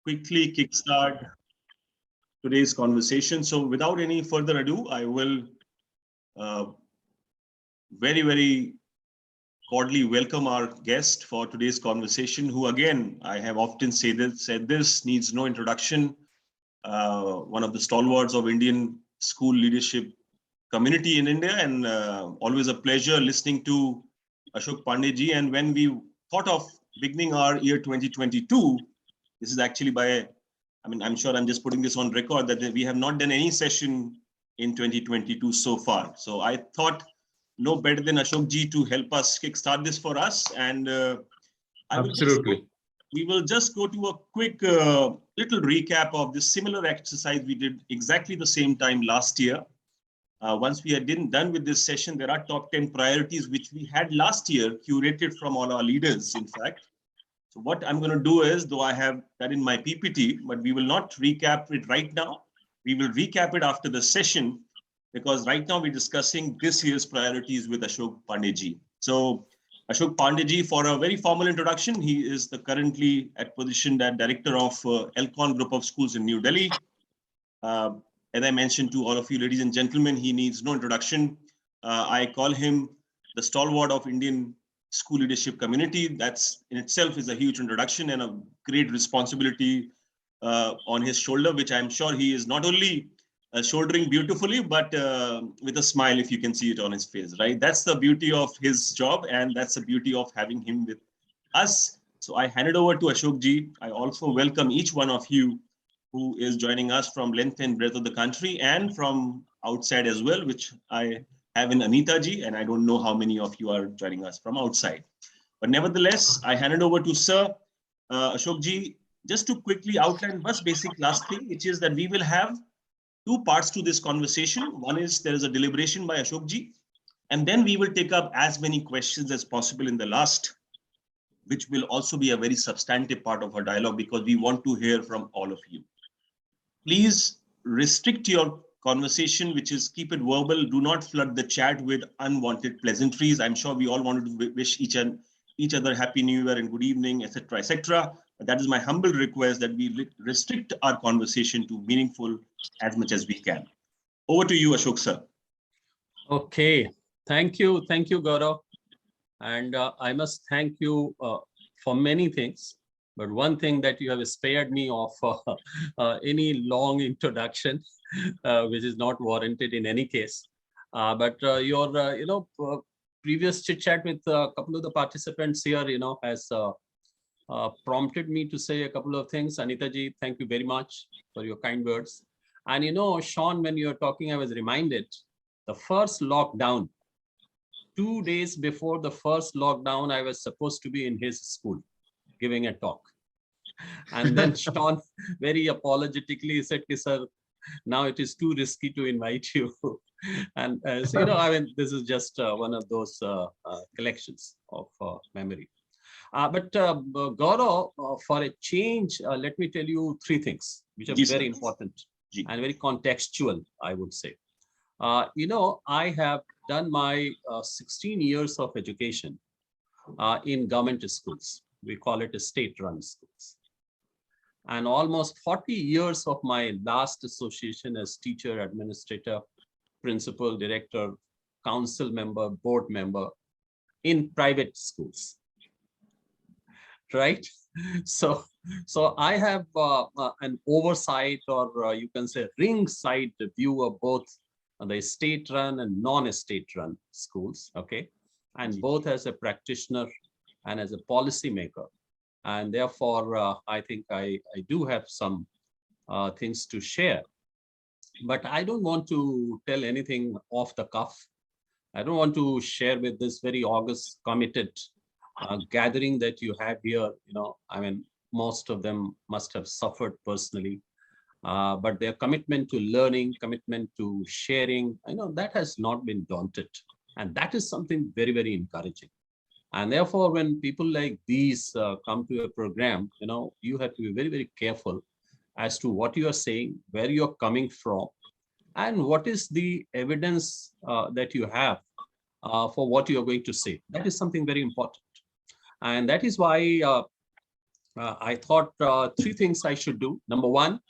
quickly kickstart today's conversation. So without any further ado, I will very cordially welcome our guest for today's conversation, who again, I have often said this, needs no introduction. One of the stalwarts of Indian school leadership community in India, and always a pleasure listening to Ashok Pandey ji. And when we thought of beginning our year 2022, this is actually I'm sure I'm just putting this on record that we have not done any session in 2022 so far. So I thought no better than Ashok ji to help us kickstart this for us. And we will just go to a quick little recap of this similar exercise we did exactly the same time last year. Once we are done with this session, there are top 10 priorities which we had last year, curated from all our leaders, in fact. So what I'm going to do is, though I have that in my PPT, but we will not recap it right now. We will recap it after the session, because right now we're discussing this year's priorities with Ashok Pandey ji. So Ashok Pandey ji, for a very formal introduction, he is currently at position that Director of Ahlcon Group of Schools in New Delhi. As I mentioned to all of you, ladies and gentlemen, he needs no introduction. I call him the stalwart of Indian school leadership community. That's in itself is a huge introduction and a great responsibility on his shoulder, which I'm sure he is not only shouldering beautifully, but with a smile, if you can see it on his face, right? That's the beauty of his job, and that's the beauty of having him with us. So I hand it over to Ashok ji. I also welcome each one of you who is joining us from length and breadth of the country and from outside as well, which I have in Anita ji, and I don't know how many of you are joining us from outside. But nevertheless, I hand it over to Sir Ashok ji, just to quickly outline one basic last thing, which is that we will have two parts to this conversation. One is there is a deliberation by Ashok ji, and then we will take up as many questions as possible in the last, which will also be a very substantive part of our dialogue, because we want to hear from all of you. Please restrict your conversation, which is keep it verbal. Do not flood the chat with unwanted pleasantries. I'm sure we all wanted to wish each other Happy New Year and good evening, etc., etc. But that is my humble request, that we restrict our conversation to meaningful as much as we can. Over to you, Ashok sir. Okay, thank you, Gaurav. And I must thank you for many things. But one thing that you have spared me of any long introduction, which is not warranted in any case. But your previous chit chat with a couple of the participants here, has prompted me to say a couple of things. Anita ji, thank you very much for your kind words. And Sean, when you were talking, I was reminded the first lockdown. 2 days before the first lockdown, I was supposed to be in his school giving a talk. And then Sean very apologetically said, sir, now it is too risky to invite you. And so, this is just one of those collections of memory. But Gaurav, for a change, let me tell you three things, which are very important and very contextual, I would say. I have done my 16 years of education in government schools. We call it state-run schools. And almost 40 years of my last association as teacher, administrator, principal, director, council member, board member in private schools, right? So I have an oversight, or you can say ringside view of both the state-run and non-state-run schools, okay? And both as a practitioner and as a policy maker. And therefore, I think I do have some things to share. But I don't want to tell anything off the cuff. I don't want to share with this very august, committed gathering that you have here. Most of them must have suffered personally. But their commitment to learning, commitment to sharing, that has not been daunted. And that is something very, very encouraging. And therefore, when people like these come to a program, you have to be very, very careful as to what you are saying, where you're coming from, and what is the evidence that you have for what you are going to say. That is something very important. And that is why I thought three things I should do. Number one,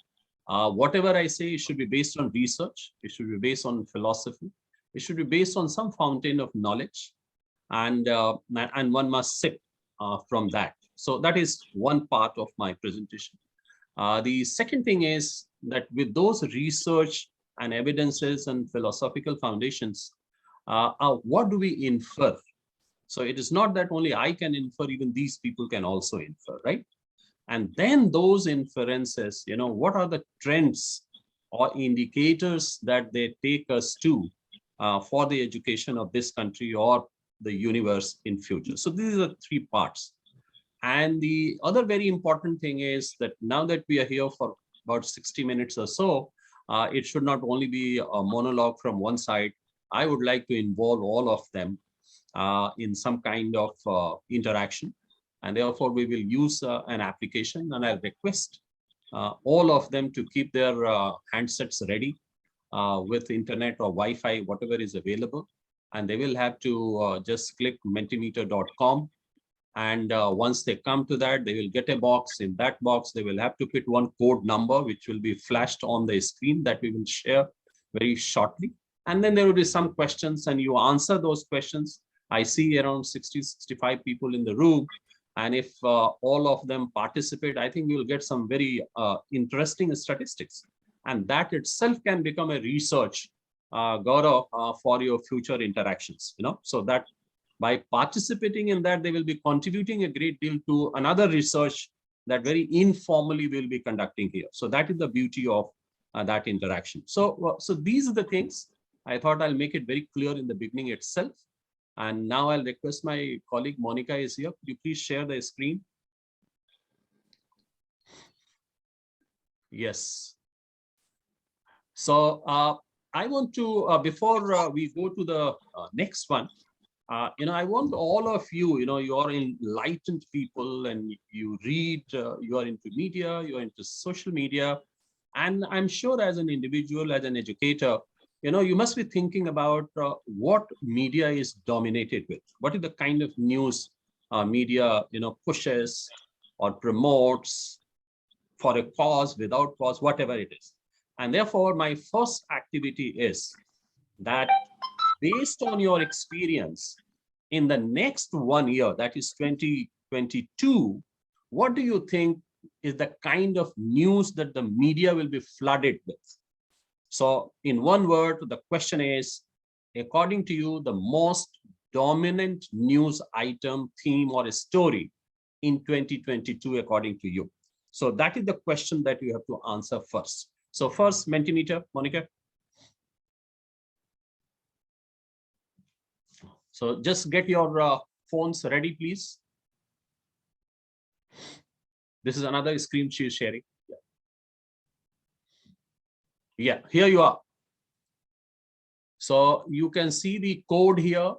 whatever I say, it should be based on research. It should be based on philosophy. It should be based on some fountain of knowledge, and one must sip from that. So that is one part of my presentation. The second thing is that with those research and evidences and philosophical foundations, what do we infer? So it is not that only I can infer, even these people can also infer, right? And then those inferences, what are the trends or indicators that they take us to for the education of this country or the universe in future? So these are three parts. And the other very important thing is that now that we are here for about 60 minutes or so, it should not only be a monologue from one side. I would like to involve all of them in some kind of interaction. And therefore, we will use an application, and I'll request all of them to keep their handsets ready with internet or Wi-Fi, whatever is available. And they will have to just click mentimeter.com. And once they come to that, they will get a box. In that box, they will have to put one code number, which will be flashed on the screen that we will share very shortly. And then there will be some questions, and you answer those questions. I see around 60, 65 people in the room. And if all of them participate, I think we will get some very interesting statistics. And that itself can become a research, Gaurav, for your future interactions. So that by participating in that, they will be contributing a great deal to another research that very informally we'll be conducting here. So that is the beauty of that interaction. So these are the things I thought I'll make it very clear in the beginning itself. And now I'll request my colleague Monica is here. Could you please share the screen? Yes. So I want to, before we go to the next one, I want all of you, you are enlightened people, and you read, you are into media, you are into social media. And I'm sure as an individual, as an educator, you must be thinking about what media is dominated with. What is the kind of news media, pushes or promotes for a cause, without cause, whatever it is. And therefore, my first activity is that based on your experience in the next 1 year, that is 2022, what do you think is the kind of news that the media will be flooded with? So in one word, the question is, according to you, the most dominant news item, theme, or a story in 2022, according to you? So that is the question that you have to answer first. So first, Mentimeter, Monica. So just get your phones ready, please. This is another screen she is sharing. Yeah, here you are. So you can see the code here.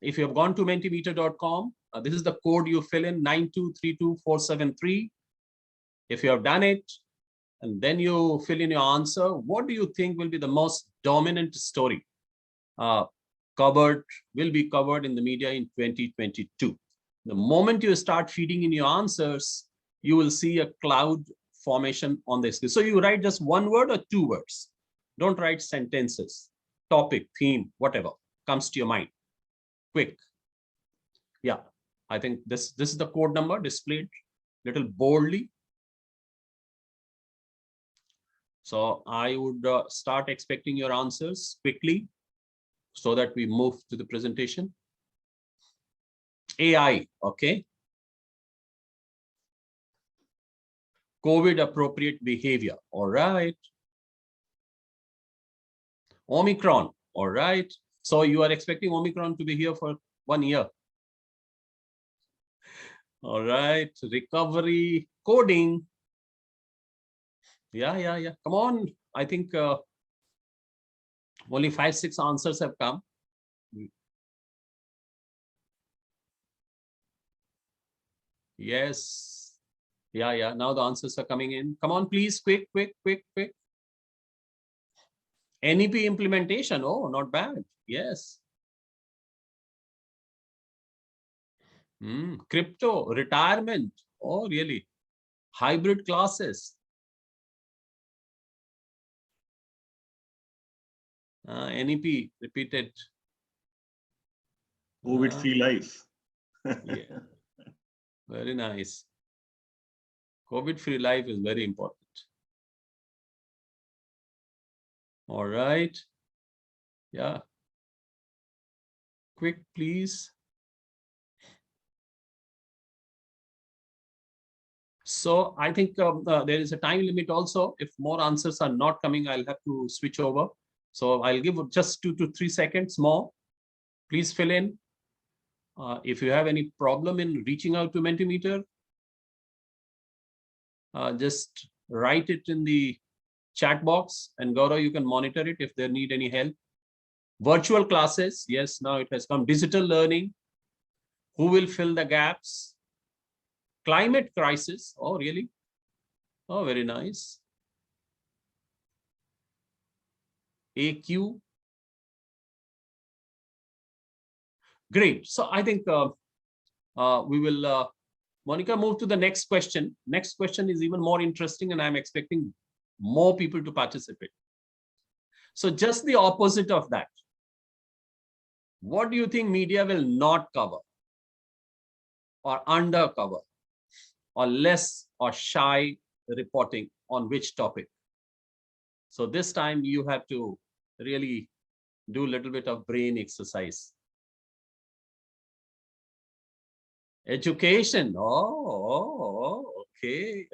If you have gone to mentimeter.com, this is the code you fill in, 9232473. If you have done it, and then you fill in your answer, what do you think will be the most dominant story will be covered in the media in 2022? The moment you start feeding in your answers, you will see a cloud formation on the screen. So you write just one word or two words. Don't write sentences, topic, theme, whatever comes to your mind. Quick. Yeah, I think this is the code number displayed little boldly. So I would start expecting your answers quickly so that we move to the presentation. AI, okay. COVID appropriate behavior, all right. Omicron, all right. So you are expecting Omicron to be here for 1 year. All right, recovery, coding. Yeah. Come on. I think only 5-6 answers have come. Yes. Yeah. Now the answers are coming in. Come on, please. Quick. NEP implementation. Oh, not bad. Yes. Crypto, retirement. Oh, really? Hybrid classes. NEP repeated. COVID-free life. Yeah, very nice. COVID-free life is very important. All right. Yeah. Quick, please. So I think there is a time limit also. If more answers are not coming, I'll have to switch over. So I'll give just 2 to 3 seconds more. Please fill in. If you have any problem in reaching out to Mentimeter, just write it in the chat box, and Gaurav, you can monitor it if they need any help. Virtual classes, yes, now it has come. Digital learning, who will fill the gaps? Climate crisis, oh really? Oh, very nice. AQ. Great. So I think we will, Monica, move to the next question. Next question is even more interesting, and I'm expecting more people to participate. So just the opposite of that. What do you think media will not cover, or undercover, or less or shy reporting on which topic? So this time you have to really do a little bit of brain exercise. Education. Okay.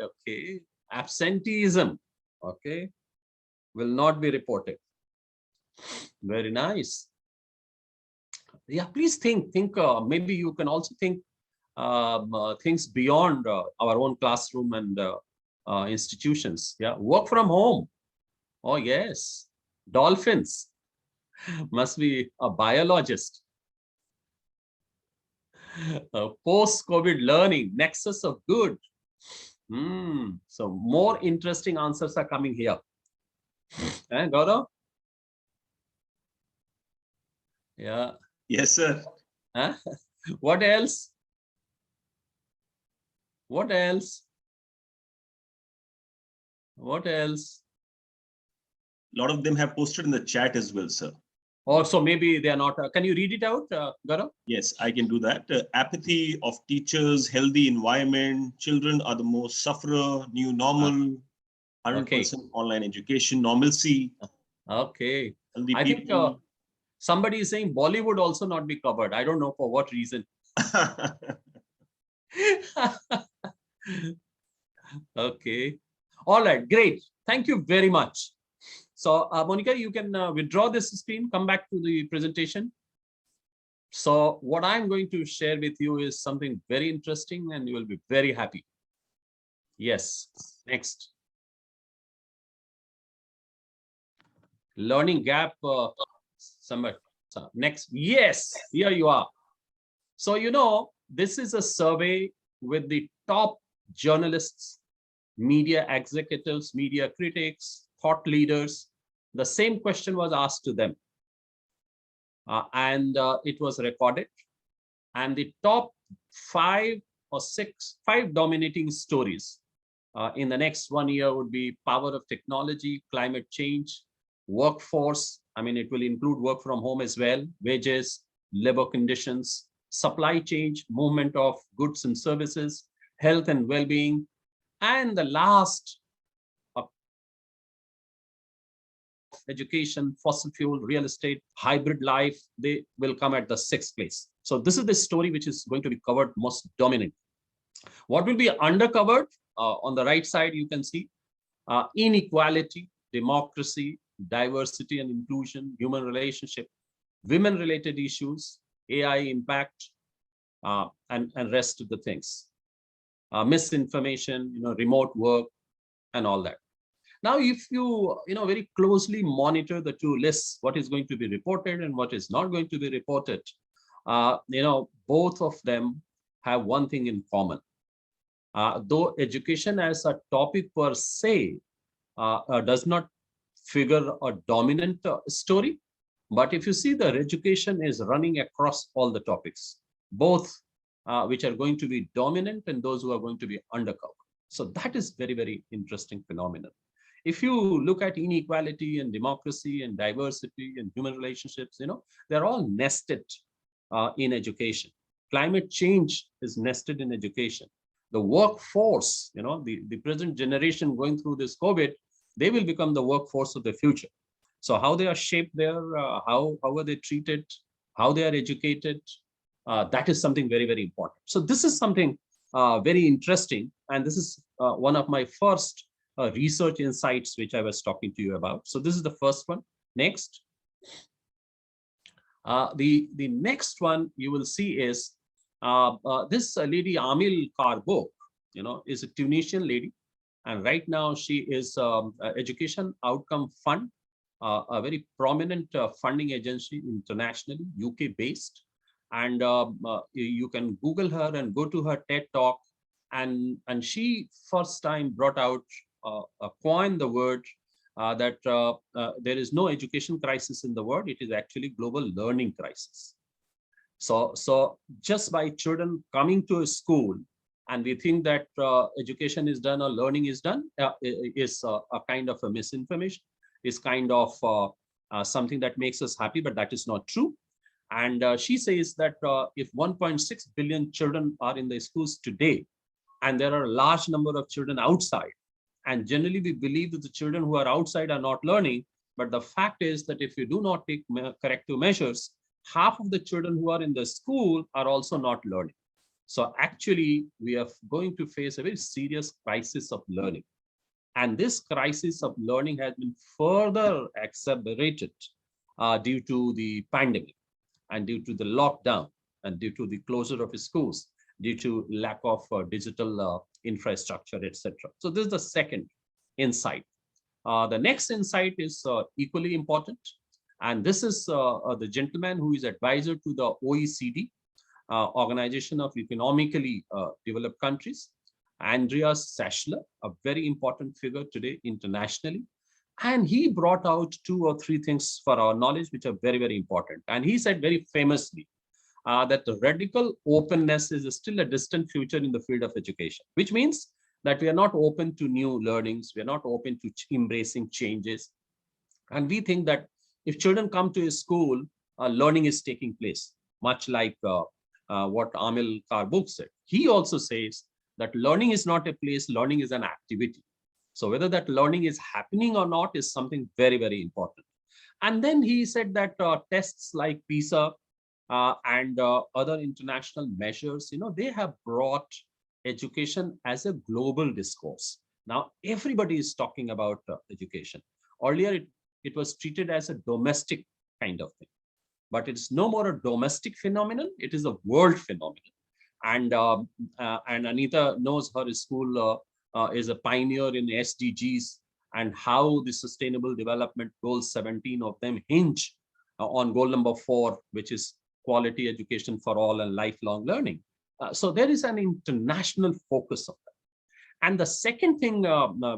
Absenteeism. Okay. Will not be reported. Very nice. Yeah, please think. Maybe you can also think things beyond our own classroom and institutions. Yeah, work from home. Oh yes, dolphins. Must be a biologist. Post-COVID learning, nexus of good. So more interesting answers are coming here. Gaurav? Yeah. Yes, sir. What else? What else? What else? A lot of them have posted in the chat as well, sir. Oh, so maybe they are not. Can you read it out, Gaurav? Yes, I can do that. Apathy of teachers, healthy environment, children are the most sufferer, new normal, 100% online education, normalcy. Okay. Healthy I think people. somebody is saying Bollywood also not be covered. I don't know for what reason. Okay. All right. Great. Thank you very much. So, Monica, you can withdraw this screen, come back to the presentation. So what I'm going to share with you is something very interesting, and you will be very happy. Yes. Next. Learning gap. Next. Yes. Here you are. So, you know, this is a survey with the top journalists, media executives, media critics, thought leaders. The same question was asked to them. And it was recorded. And the top 5 dominating stories in the next 1 year would be power of technology, climate change, workforce. I mean, it will include work from home as well, wages, labor conditions, supply chain, movement of goods and services, health and well-being. And the last, education, fossil fuel, real estate, hybrid life, they will come at the 6th place. So this is the story which is going to be covered most dominant. What will be undercovered? On the right side, you can see inequality, democracy, diversity and inclusion, human relationship, women-related issues, AI impact, and rest of the things. Misinformation, remote work, and all that. Now, if you very closely monitor the two lists, what is going to be reported and what is not going to be reported, both of them have one thing in common. Though education as a topic per se does not figure a dominant story, but if you see, the education is running across all the topics, both which are going to be dominant and those who are going to be undercover. So that is very, very interesting phenomenon. If you look at inequality and democracy and diversity and human relationships, they're all nested in education. Climate change is nested in education. The workforce, the present generation going through this COVID, they will become the workforce of the future. So how they are shaped there, how are they treated, how they are educated, that is something very, very important. So this is something very interesting. And this is one of my first research insights, which I was talking to you about. So this is the first one. Next. The next one you will see is this lady, Amil Karbok, is a Tunisian lady. And right now she is Education Outcome Fund, a very prominent funding agency internationally, UK based. And you can Google her and go to her TED talk. And she first time brought out, coined the word that there is no education crisis in the world. It is actually global learning crisis. So just by children coming to a school, and we think that education is done or learning is done, is a kind of a misinformation, is kind of something that makes us happy, but that is not true. And she says that if 1.6 billion children are in the schools today, and there are a large number of children outside, and generally we believe that the children who are outside are not learning, but the fact is that if you do not take corrective measures, half of the children who are in the school are also not learning. So actually, we are going to face a very serious crisis of learning. And this crisis of learning has been further accelerated due to the pandemic, and due to the lockdown, and due to the closure of schools, due to lack of digital infrastructure, etc. So this is the second insight. The next insight is equally important. And this is the gentleman who is advisor to the OECD, Organization of Economically Developed Countries, Andreas Sachler, a very important figure today internationally. And he brought out 2 or 3 things for our knowledge, which are very, very important. And he said very famously that radical openness is still a distant future in the field of education, which means that we are not open to new learnings. We are not open to embracing changes. And we think that if children come to a school, learning is taking place, much like what Amil Karbuk said. He also says that learning is not a place, learning is an activity. So whether that learning is happening or not is something very, very important. And then he said that tests like PISA and other international measures, they have brought education as a global discourse. Now, everybody is talking about education. Earlier, it was treated as a domestic kind of thing, but it's no more a domestic phenomenon. It is a world phenomenon. And Anita knows her school is a pioneer in SDGs, and how the Sustainable Development Goals, 17 of them, hinge on goal number 4, which is quality education for all and lifelong learning. So there is an international focus of that. And the second thing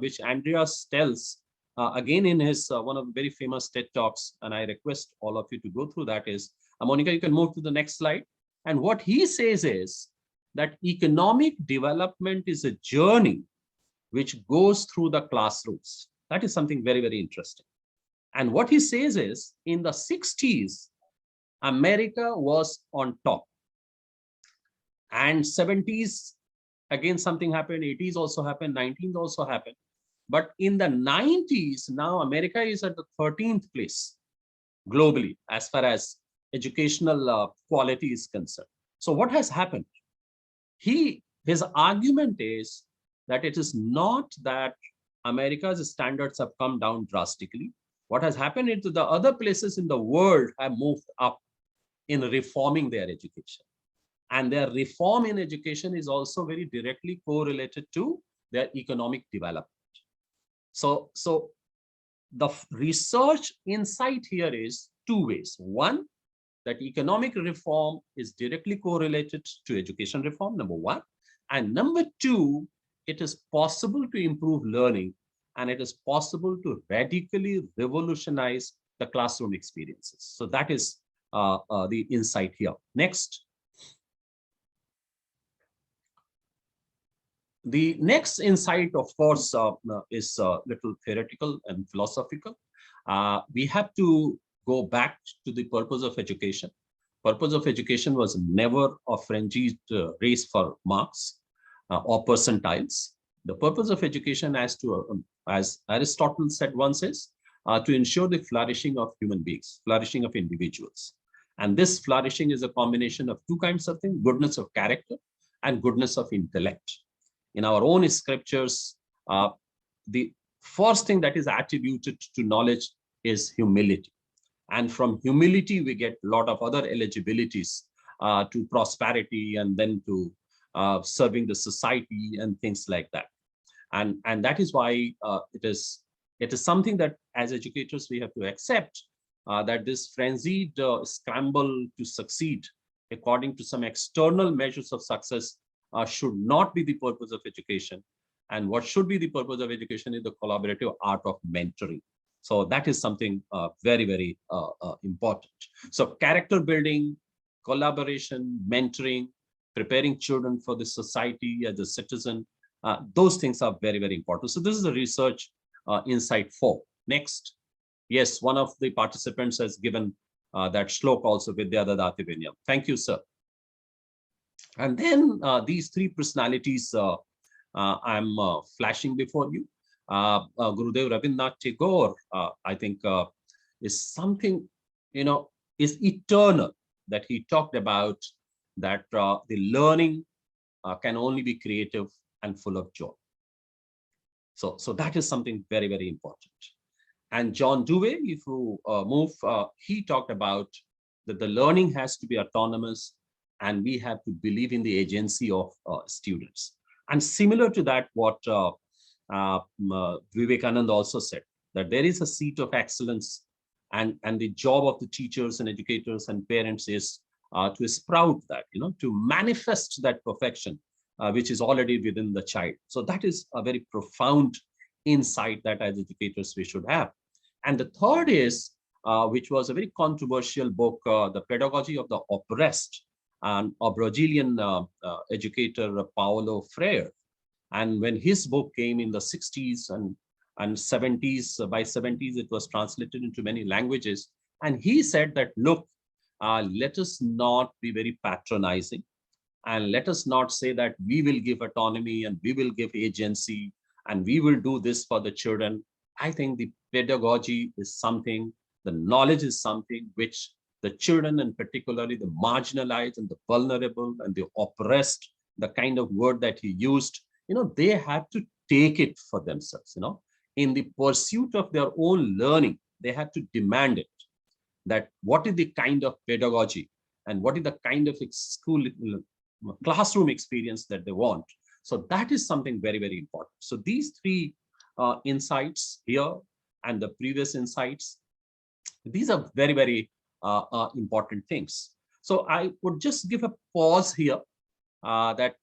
which Andreas tells, again in his one of the very famous TED Talks, and I request all of you to go through that, is, Monica, you can move to the next slide. And what he says is that economic development is a journey which goes through the classrooms. That is something very, very interesting. And what he says is, in the 60s, America was on top. And 70s, again, something happened, 80s also happened, 19s also happened. But in the 90s, now America is at the 13th place globally as far as educational quality is concerned. So what has happened? His argument is that it is not that America's standards have come down drastically. What has happened is the other places in the world have moved up in reforming their education. And their reform in education is also very directly correlated to their economic development. So the research insight here is 2 ways. One, that economic reform is directly correlated to education reform, number 1. And number 2, it is possible to improve learning, and it is possible to radically revolutionize the classroom experiences. So that is the insight here. Next. The next insight, of course, is a little theoretical and philosophical. We have to go back to the purpose of education. Purpose of education was never a frenzied race for marks or percentiles. The purpose of education, as Aristotle said once, is to ensure the flourishing of human beings, flourishing of individuals. And this flourishing is a combination of two kinds of things: goodness of character and goodness of intellect. In our own scriptures, the first thing that is attributed to knowledge is humility. And from humility, we get a lot of other eligibilities to prosperity, and then to serving the society and things like that. And that is why it is something that as educators we have to accept, that this frenzied scramble to succeed according to some external measures of success should not be the purpose of education. And what should be the purpose of education is the collaborative art of mentoring. So that is something very, very important. So character building, collaboration, mentoring, preparing children for the society as a citizen, those things are very, very important. So this is a research insight 4. Next. Yes, one of the participants has given that shlok also, Vidya Dadati Vinyam. Thank you, sir. And then these three personalities I'm flashing before you. Gurudev Rabindranath Tagore, I think, is something, is eternal, that he talked about, that the learning can only be creative and full of joy. So that is something very, very important. And John Dewey, if you move, he talked about that the learning has to be autonomous, and we have to believe in the agency of students. And similar to that, what Vivekananda also said, that there is a seat of excellence, and the job of the teachers and educators and parents is to sprout that, to manifest that perfection, which is already within the child. So that is a very profound insight that as educators we should have. And the third is, which was a very controversial book, The Pedagogy of the Oppressed, a Brazilian educator, Paulo Freire. And when his book came in the 60s and 70s, by 70s, it was translated into many languages. And he said that, look, let us not be very patronizing, and let us not say that we will give autonomy and we will give agency and we will do this for the children. I think the pedagogy is something, the knowledge is something which the children, and particularly the marginalized and the vulnerable and the oppressed, the kind of word that he used, they have to take it for themselves. In the pursuit of their own learning, they have to demand it, that what is the kind of pedagogy and what is the kind of school classroom experience that they want. So that is something very, very important. So these three insights here and the previous insights, these are very, very important things. So I would just give a pause here, that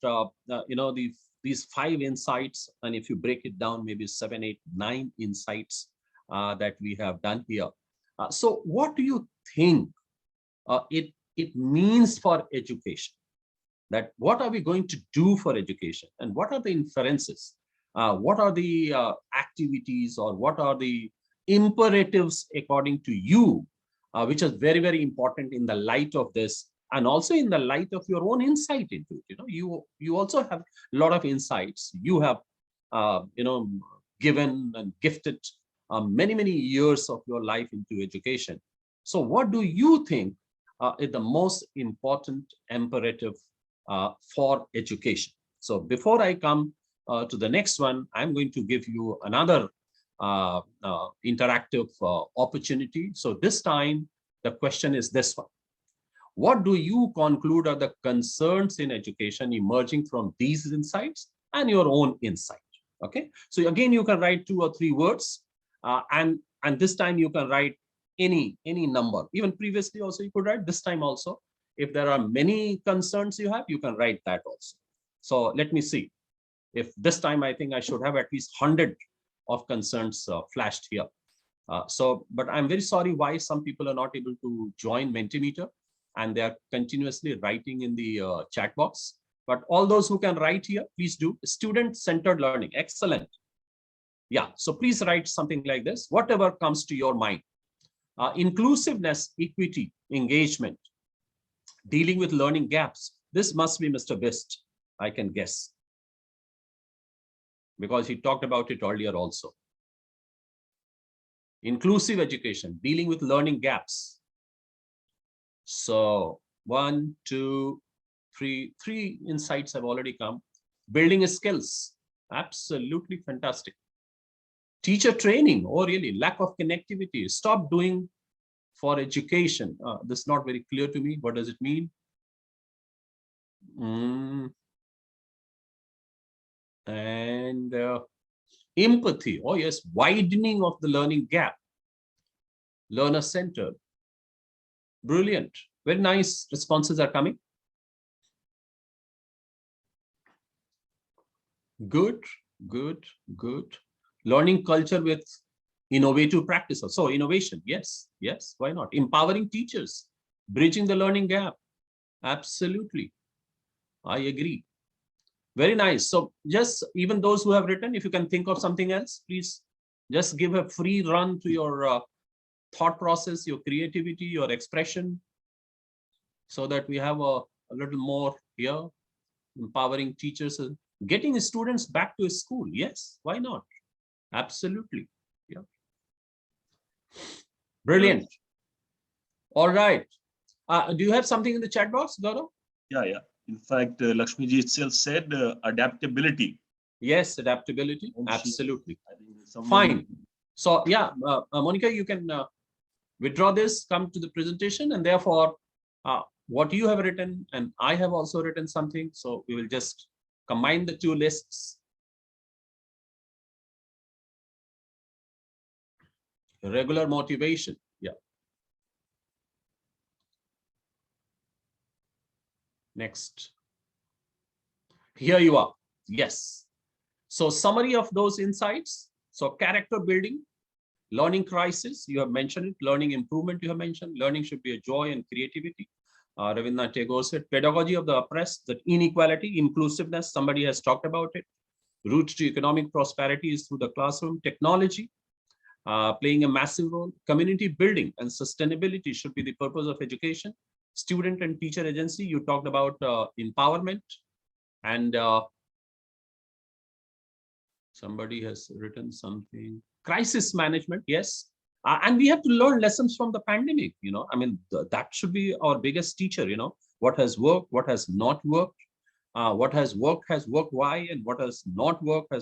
these 5 insights, and if you break it down, maybe 7, 8, 9 insights that we have done here. So what do you think it means for education? That what are we going to do for education, and what are the inferences? What are the activities, or what are the imperatives according to you, which is very, very important in the light of this, and also in the light of your own insight into it. You also have a lot of insights. You have given and gifted many, many years of your life into education. So what do you think is the most important imperative for education? So before I come to the next one, I'm going to give you another interactive opportunity. So this time, the question is this one. What do you conclude are the concerns in education emerging from these insights and your own insight? Okay, so again, you can write 2 or 3 words, and this time you can write any number. Even previously also you could write, this time also. If there are many concerns you have, you can write that also. So let me see. If this time, I think I should have at least 100 of concerns flashed here. But I'm very sorry why some people are not able to join Mentimeter, and they are continuously writing in the chat box. But all those who can write here, please do. Student-centered learning, excellent. Yeah, so please write something like this, whatever comes to your mind. Inclusiveness, equity, engagement, dealing with learning gaps. This must be Mr. Best, I can guess, because he talked about it earlier also. Inclusive education, dealing with learning gaps. So 1, 2, 3 insights have already come. Building skills, absolutely fantastic. Teacher training, oh really, lack of connectivity. Stop doing for education. This is not very clear to me. What does it mean? And empathy, oh yes, widening of the learning gap. Learner centered. Brilliant. Very nice responses are coming. Good, good, good. Learning culture with innovative practices. So innovation, yes, yes, why not? Empowering teachers, bridging the learning gap. Absolutely, I agree. Very nice. So just even those who have written, if you can think of something else, please just give a free run to your thought process, your creativity, your expression, so that we have a little more here. Empowering teachers, getting students back to school. Yes, why not? Absolutely. Yeah. Brilliant. All right. Do you have something in the chat box, Gaurav? Yeah. In fact, Lakshmiji itself said adaptability. Yes, adaptability. And absolutely. Someone... Fine. So yeah, Monica, you can withdraw this, come to the presentation, and therefore what you have written and I have also written something. So we will just combine the two lists. Regular motivation. Yeah. Next. Here you are. Yes. So summary of those insights. So character building, learning crisis, you have mentioned it. Learning improvement, you have mentioned. Learning should be a joy and creativity. Rabindranath Tagore said, pedagogy of the oppressed, that inequality, inclusiveness, somebody has talked about it. Route to economic prosperity is through the classroom. Technology, playing a massive role. Community building and sustainability should be the purpose of education. Student and teacher agency, you talked about empowerment. And somebody has written something. Crisis management, yes. And we have to learn lessons from the pandemic, you know. I mean, that should be our biggest teacher, you know. What has worked, what has not worked. What has worked why, and what has not worked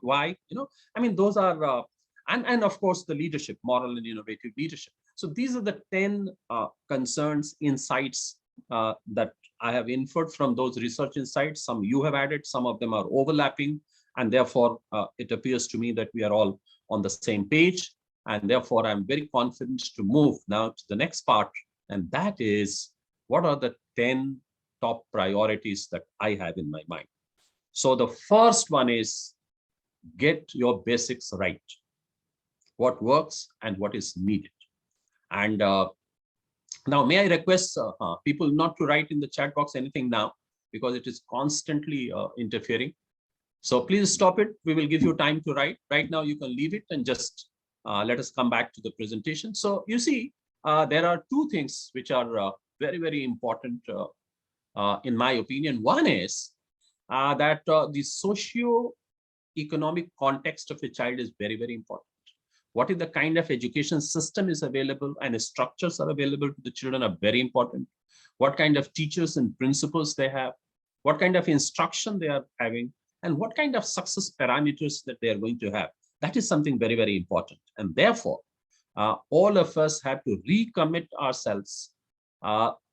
why, you know. I mean, those are and of course the leadership, moral and innovative leadership. So these are the 10 concerns, insights that I have inferred from those research insights. Some you have added, some of them are overlapping, and therefore it appears to me that we are all on the same page, and therefore I'm very confident to move now to the next part, and that is, what are the 10 top priorities that I have in my mind. So the first one is get your basics right. What works and what is needed. And now may I request people not to write in the chat box anything now, because it is constantly interfering. So please stop it. We will give you time to write. Right now you can leave it and just let us come back to the presentation. So you see, there are two things which are very, very important in my opinion. One is that the socio-economic context of a child is very, very important. What is the kind of education system is available and structures are available to the children are very important. What kind of teachers and principals they have, what kind of instruction they are having, and what kind of success parameters that they are going to have. That is something very, very important. And therefore, all of us have to recommit ourselves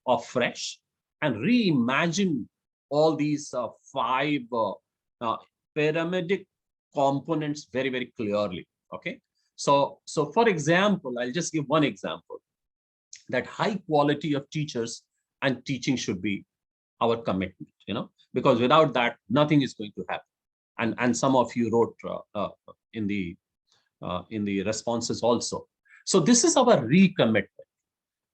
afresh and reimagine all these 5 pyramidal components very, very clearly. Okay. So for example, I'll just give one example, that high quality of teachers and teaching should be our commitment, you know, because without that, nothing is going to happen. And some of you wrote in the responses also. So this is our recommitment.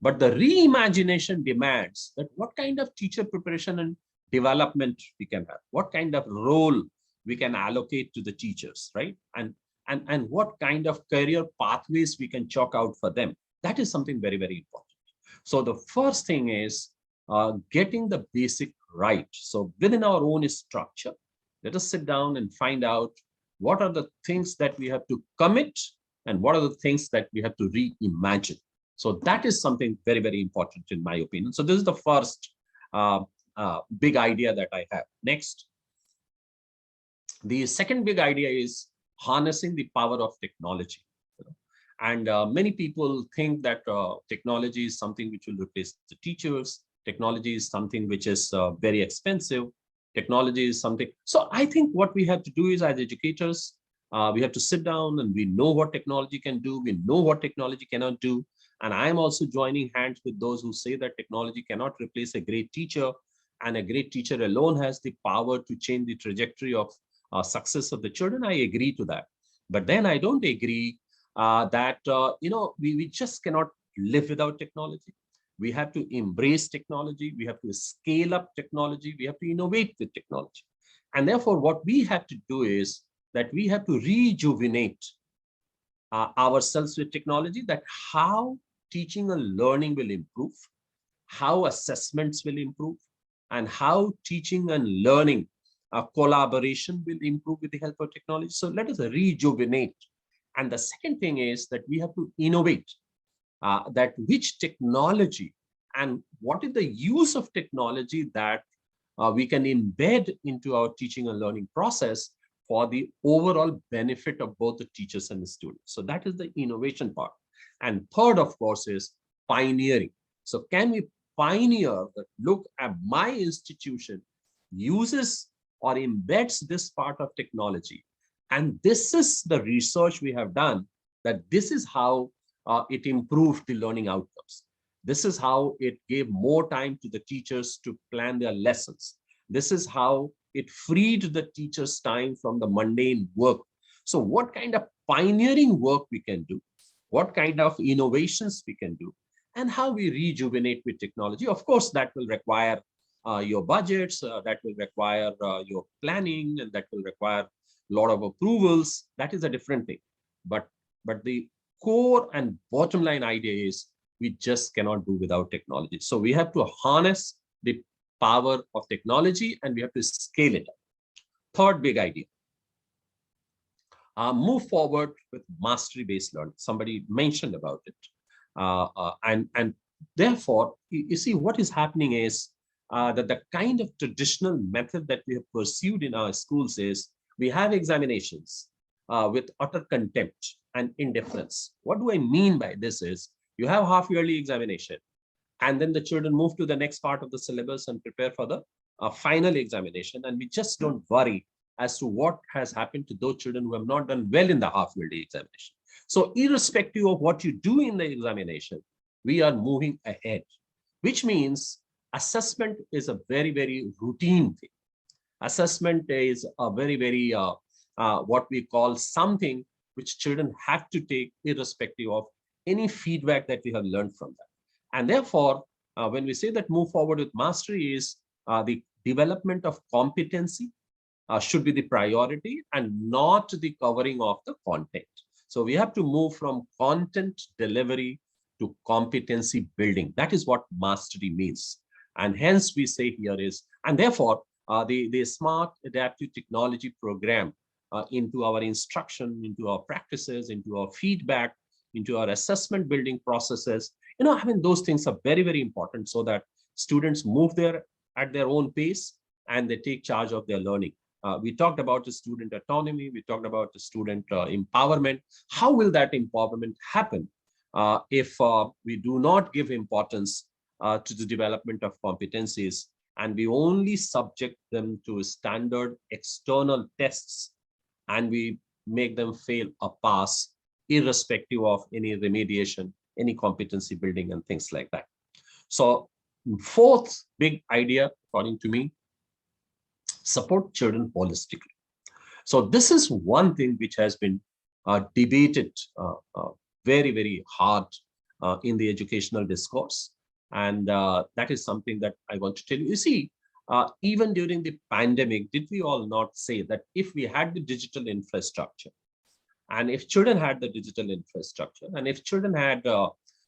But the reimagination demands that what kind of teacher preparation and development we can have, what kind of role we can allocate to the teachers, right? And what kind of career pathways we can chalk out for them. That is something very, very important. So the first thing is getting the basic right. So within our own structure, let us sit down and find out what are the things that we have to commit and what are the things that we have to reimagine. So that is something very, very important in my opinion. So this is the first big idea that I have. Next, the second big idea is harnessing the power of technology. And many people think that technology is something which will replace the teachers. Technology is something which is very expensive. Technology is something. So I think what we have to do is, as educators, we have to sit down and we know what technology can do. We know what technology cannot do. And I am also joining hands with those who say that technology cannot replace a great teacher, and a great teacher alone has the power to change the trajectory of success of the children. I agree to that. But then I don't agree that we just cannot live without technology. We have to embrace technology. We have to scale up technology. We have to innovate with technology. And therefore, what we have to do is that we have to rejuvenate ourselves with technology, that how teaching and learning will improve, how assessments will improve, and how teaching and learning collaboration will improve with the help of technology. So let us rejuvenate. And the second thing is that we have to innovate, that which technology and what is the use of technology that we can embed into our teaching and learning process for the overall benefit of both the teachers and the students. So that is the innovation part. And third, of course, is pioneering. So can we pioneer that, look at my institution uses or embeds this part of technology, and this is the research we have done, that this is how it improved the learning outcomes. This is how it gave more time to the teachers to plan their lessons. This is how it freed the teachers' time from the mundane work. So what kind of pioneering work we can do, what kind of innovations we can do, and how we rejuvenate with technology. Of course, that will require your budgets, that will require your planning, and that will require a lot of approvals. That is a different thing. But the core and bottom line idea is we just cannot do without technology. So we have to harness the power of technology and we have to scale it up. Third big idea, move forward with mastery-based learning. Somebody mentioned about it. And therefore, you see what is happening is that the kind of traditional method that we have pursued in our schools is we have examinations with utter contempt and indifference. What do I mean by this is you have half-yearly examination, and then the children move to the next part of the syllabus and prepare for the final examination. And we just don't worry as to what has happened to those children who have not done well in the half-yearly examination. So irrespective of what you do in the examination, we are moving ahead, which means assessment is a very, very routine thing. Assessment is a very, very, what we call something which children have to take irrespective of any feedback that we have learned from them. And therefore, when we say that move forward with mastery is the development of competency should be the priority and not the covering of the content. So we have to move from content delivery to competency building. That is what mastery means. And hence we say here is, and therefore the smart adaptive technology program into our instruction, into our practices, into our feedback, into our assessment building processes, I mean, those things are very, very important so that students move there at their own pace and they take charge of their learning. We talked about the student autonomy. We talked about the student empowerment. How will that empowerment happen if we do not give importance to the development of competencies and we only subject them to standard external tests and we make them fail or pass irrespective of any remediation, any competency building and things like that. So fourth big idea, according to me, support children holistically. So this is one thing which has been debated very, very hard in the educational discourse. And that is something that I want to tell you. You see, even during the pandemic, did we all not say that if we had the digital infrastructure, and if children had the digital infrastructure, and if children had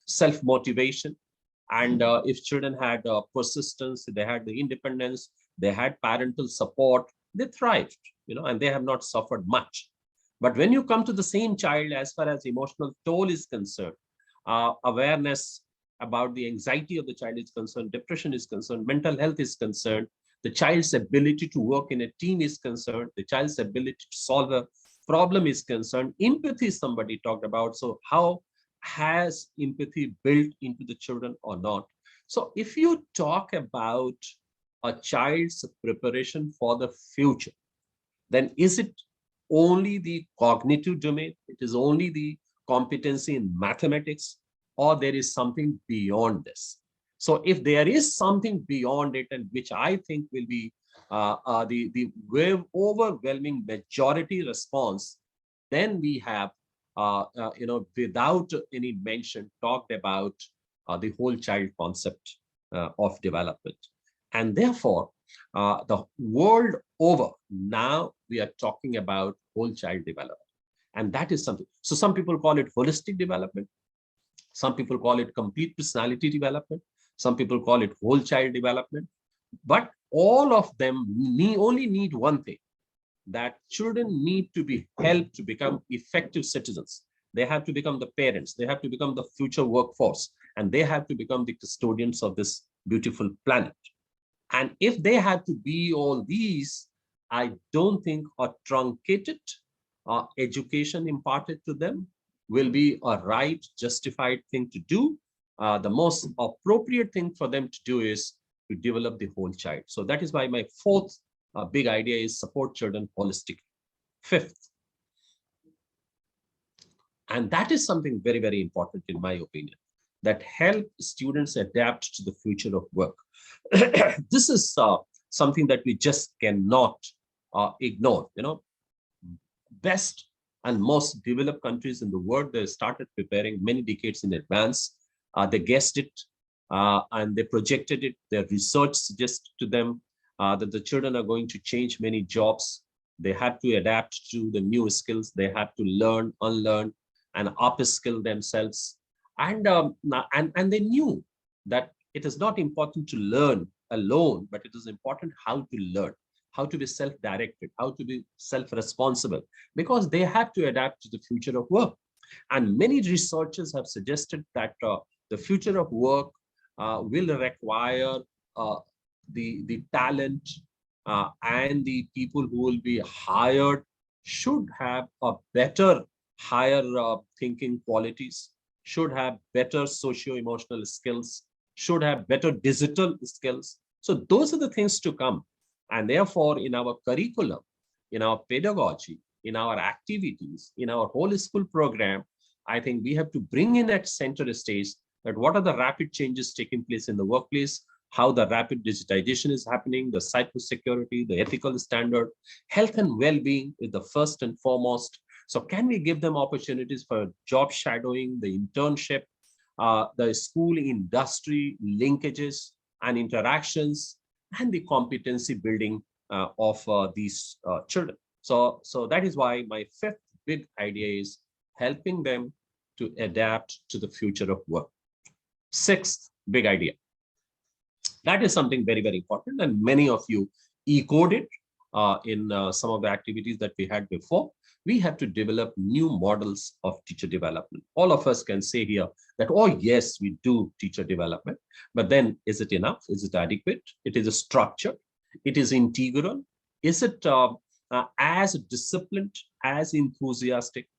self-motivation, and if children had persistence, they had the independence, they had parental support, they thrived, and they have not suffered much. But when you come to the same child, as far as emotional toll is concerned, awareness about the anxiety of the child is concerned, depression is concerned, mental health is concerned, the child's ability to work in a team is concerned, the child's ability to solve a problem is concerned, empathy somebody talked about. So how has empathy built into the children or not? So if you talk about a child's preparation for the future, then is it only the cognitive domain? It is only the competency in mathematics, or there is something beyond this? So if there is something beyond it, and which I think will be the overwhelming majority response, then we have, without any mention, talked about the whole child concept of development. And therefore, the world over, now we are talking about whole child development. And that is something. So some people call it holistic development. Some people call it complete personality development. Some people call it whole child development. But all of them only need one thing, that children need to be helped to become effective citizens. They have to become the parents. They have to become the future workforce. And they have to become the custodians of this beautiful planet. And if they have to be all these, I don't think a truncated education imparted to them will be a right, justified thing to do. The most appropriate thing for them to do is to develop the whole child. So that is why my fourth big idea is support children holistically. Fifth, and that is something very, very important in my opinion, that help students adapt to the future of work. This is something that we just cannot ignore. Best and most developed countries in the world, they started preparing many decades in advance. They guessed it and they projected it. Their research suggested to them that the children are going to change many jobs. They had to adapt to the new skills. They had to learn, unlearn, and upskill themselves. And they knew that it is not important to learn alone, but it is important how to learn, how to be self-directed, how to be self-responsible, because they have to adapt to the future of work. And many researchers have suggested that the future of work will require the talent and the people who will be hired should have a better, higher thinking qualities, should have better socio-emotional skills, should have better digital skills. So those are the things to come. And therefore, in our curriculum, in our pedagogy, in our activities, in our whole school program, I think we have to bring in at center stage that what are the rapid changes taking place in the workplace, how the rapid digitization is happening, the cybersecurity, the ethical standard, health and well-being is the first and foremost. So can we give them opportunities for job shadowing, the internship, the school industry linkages and interactions, and the competency building of these children. So that is why my fifth big idea is helping them to adapt to the future of work. Sixth big idea. That is something very, very important. And many of you echoed it in some of the activities that we had before. We have to develop new models of teacher development. All of us can say here that, oh, yes, we do teacher development, but then is it enough? Is it adequate? It is a structure. It is integral. Is it as disciplined, as enthusiastic,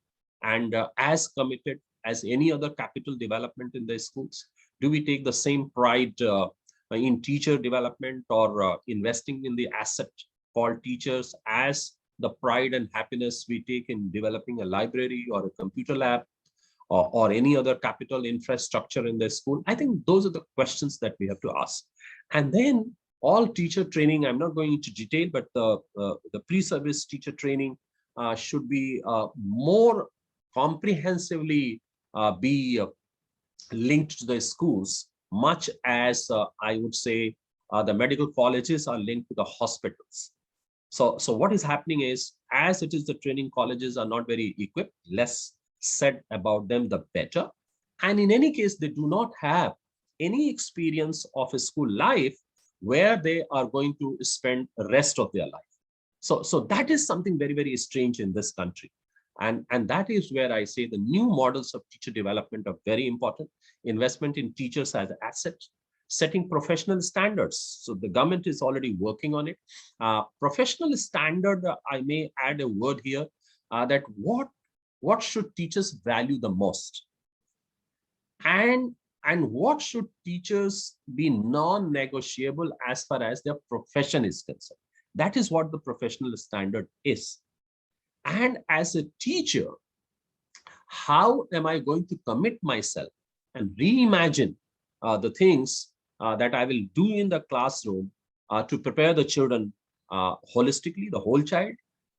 and as committed as any other capital development in the schools? Do we take the same pride in teacher development or investing in the asset called teachers as the pride and happiness we take in developing a library or a computer lab or any other capital infrastructure in the school? I think those are the questions that we have to ask. And then all teacher training, I'm not going into detail, but the pre-service teacher training should be more comprehensively be linked to the schools, much as I would say the medical colleges are linked to the hospitals. So what is happening is, as it is, the training colleges are not very equipped, less said about them, the better. And in any case, they do not have any experience of a school life where they are going to spend the rest of their life. So that is something very, very strange in this country. And that is where I say the new models of teacher development are very important. Investment in teachers as assets, setting professional standards. So the government is already working on it. Professional standard, I may add a word here, that what should teachers value the most? And what should teachers be non-negotiable as far as their profession is concerned? That is what the professional standard is. And as a teacher, how am I going to commit myself and reimagine the things that I will do in the classroom to prepare the children holistically, the whole child,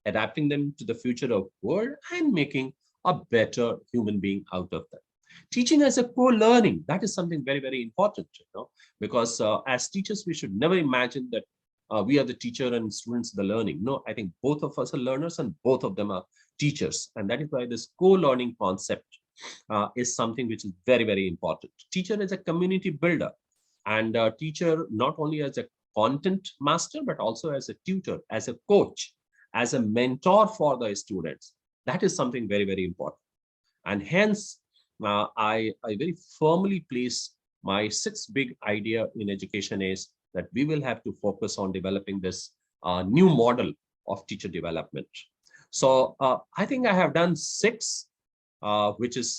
adapting them to the future of world and making a better human being out of them. Teaching as a co-learning, that is something very, very important, because as teachers, we should never imagine that we are the teacher and students the learning. No, I think both of us are learners and both of them are teachers. And that is why this co-learning concept is something which is very, very important. Teacher is a community builder, and teacher not only as a content master, but also as a tutor, as a coach, as a mentor for the students. That is something very, very important. And hence, I very firmly place my sixth big idea in education is that we will have to focus on developing this new model of teacher development. So I think I have done 6, which is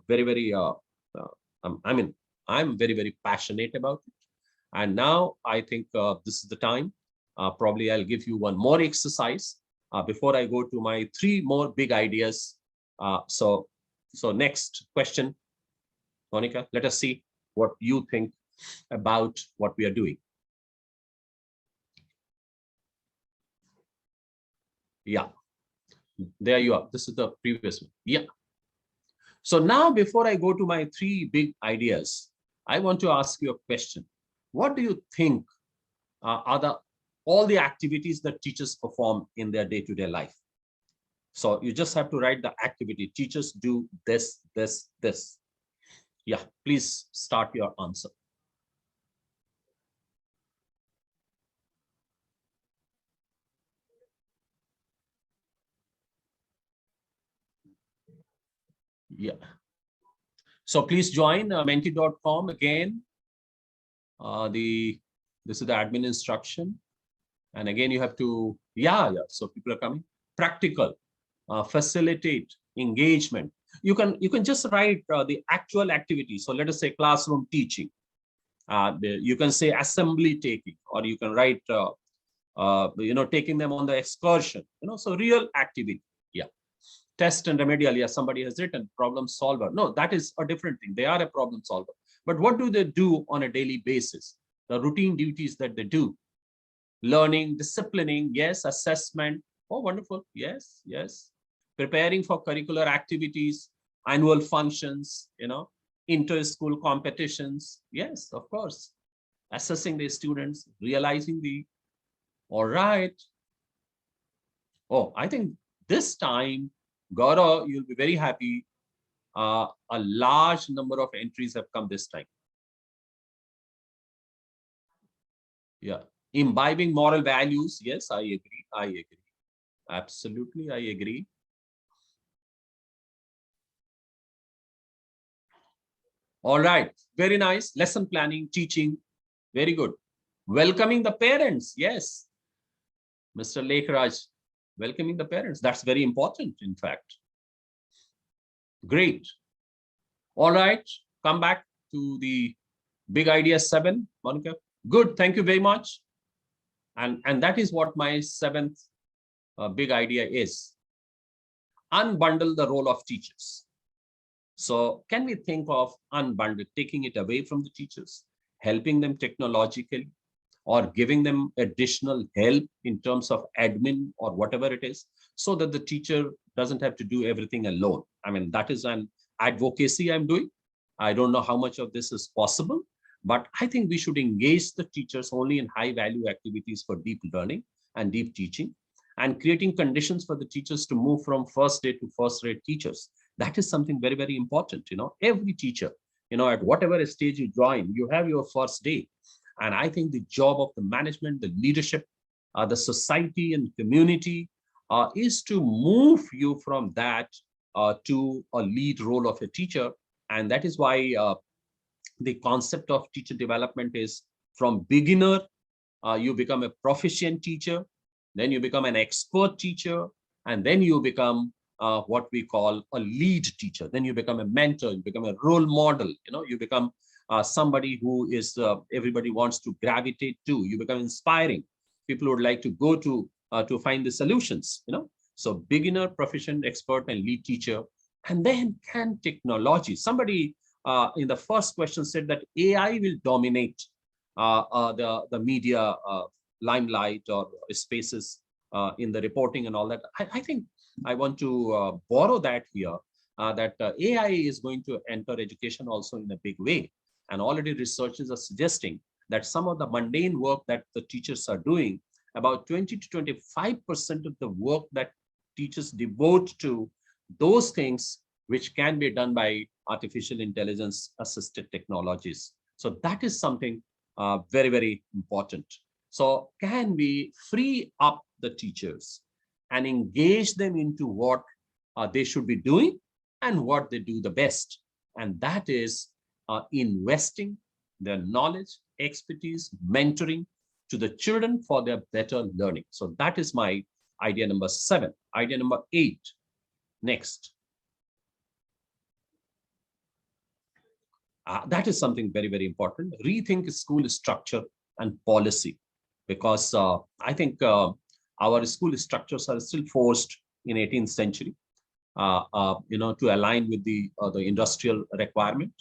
very, very, I mean, I'm very, very passionate about it. And now I think this is the time. Probably I'll give you one more exercise before I go to my 3 more big ideas. So next question, Monica, let us see what you think about what we are doing. Yeah, there you are. This is the previous one. Yeah. So now before I go to my 3 big ideas, I want to ask you a question. What do you think are all the activities that teachers perform in their day-to-day life? So you just have to write the activity. Teachers do this, this, this. Yeah, please start your answer. Yeah. So please join menti.com again. This is the admin instruction. And again, you have to, yeah. So people are coming. Practical, facilitate, engagement. You can just write the actual activity. So let us say classroom teaching. You can say assembly taking, or you can write, taking them on the excursion. So real activity. Yeah. Test and remedial. Yeah, somebody has written problem solver. No, that is a different thing. They are a problem solver. But what do they do on a daily basis? The routine duties that they do. Learning, disciplining, yes. Assessment. Oh, wonderful. Yes, yes. Preparing for curricular activities, annual functions, inter-school competitions. Yes, of course. Assessing the students, realizing all right. Oh, I think this time, Gaurav, you'll be very happy. A large number of entries have come this time. Yeah. Imbibing moral values. Yes, I agree. I agree. Absolutely, I agree. All right. Very nice. Lesson planning, teaching. Very good. Welcoming the parents. Yes. Mr. Lekhraj, welcoming the parents. That's very important, in fact. Great. All right. Come back to the big idea 7, Monica. Good. Thank you very much. And that is what my 7th big idea is. Unbundle the role of teachers. So can we think of unbundle, taking it away from the teachers, helping them technologically, or giving them additional help in terms of admin or whatever it is, so that the teacher doesn't have to do everything alone. I mean, that is an advocacy I'm doing. I don't know how much of this is possible, But I think we should engage the teachers only in high value activities for deep learning and deep teaching, and creating conditions for the teachers to move from first day to first rate teachers. That is something very, very important. Every teacher, at whatever stage you join, you have your first day. And I think the job of the management, the leadership, the society and community is to move you from that to a lead role of a teacher. And that is why the concept of teacher development is from beginner, you become a proficient teacher, then you become an expert teacher, and then you become what we call a lead teacher. Then you become a mentor, you become a role model, you become somebody who is everybody wants to gravitate to. You become inspiring. People would like to go to find the solutions. So beginner, proficient, expert, and lead teacher. And then can technology? Somebody in the first question said that AI will dominate the media limelight or spaces in the reporting and all that. I think I want to borrow that here, that AI is going to enter education also in a big way. And already researchers are suggesting that some of the mundane work that the teachers are doing, about 20 to 25% of the work that teachers devote to those things which can be done by artificial intelligence assisted technologies. So that is something very, very important. So can we free up the teachers and engage them into what they should be doing and what they do the best? And that is investing their knowledge, expertise, mentoring to the children for their better learning. So that is my idea number 7. Idea number 8. Next. That is something very, very important. Rethink school structure and policy, because I think our school structures are still forced in 18th century, to align with the industrial requirement.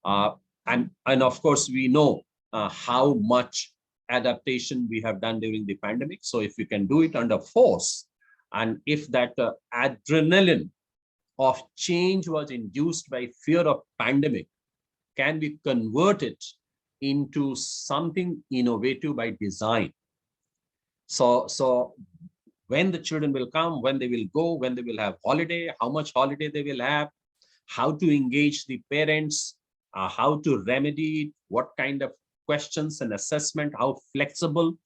And of course, we know how much adaptation we have done during the pandemic. So if we can do it under force, and if that adrenaline of change was induced by fear of pandemic, can be converted into something innovative by design. So when the children will come, when they will go, when they will have holiday, how much holiday they will have, how to engage the parents, how to remedy it, what kind of questions and assessment, how flexible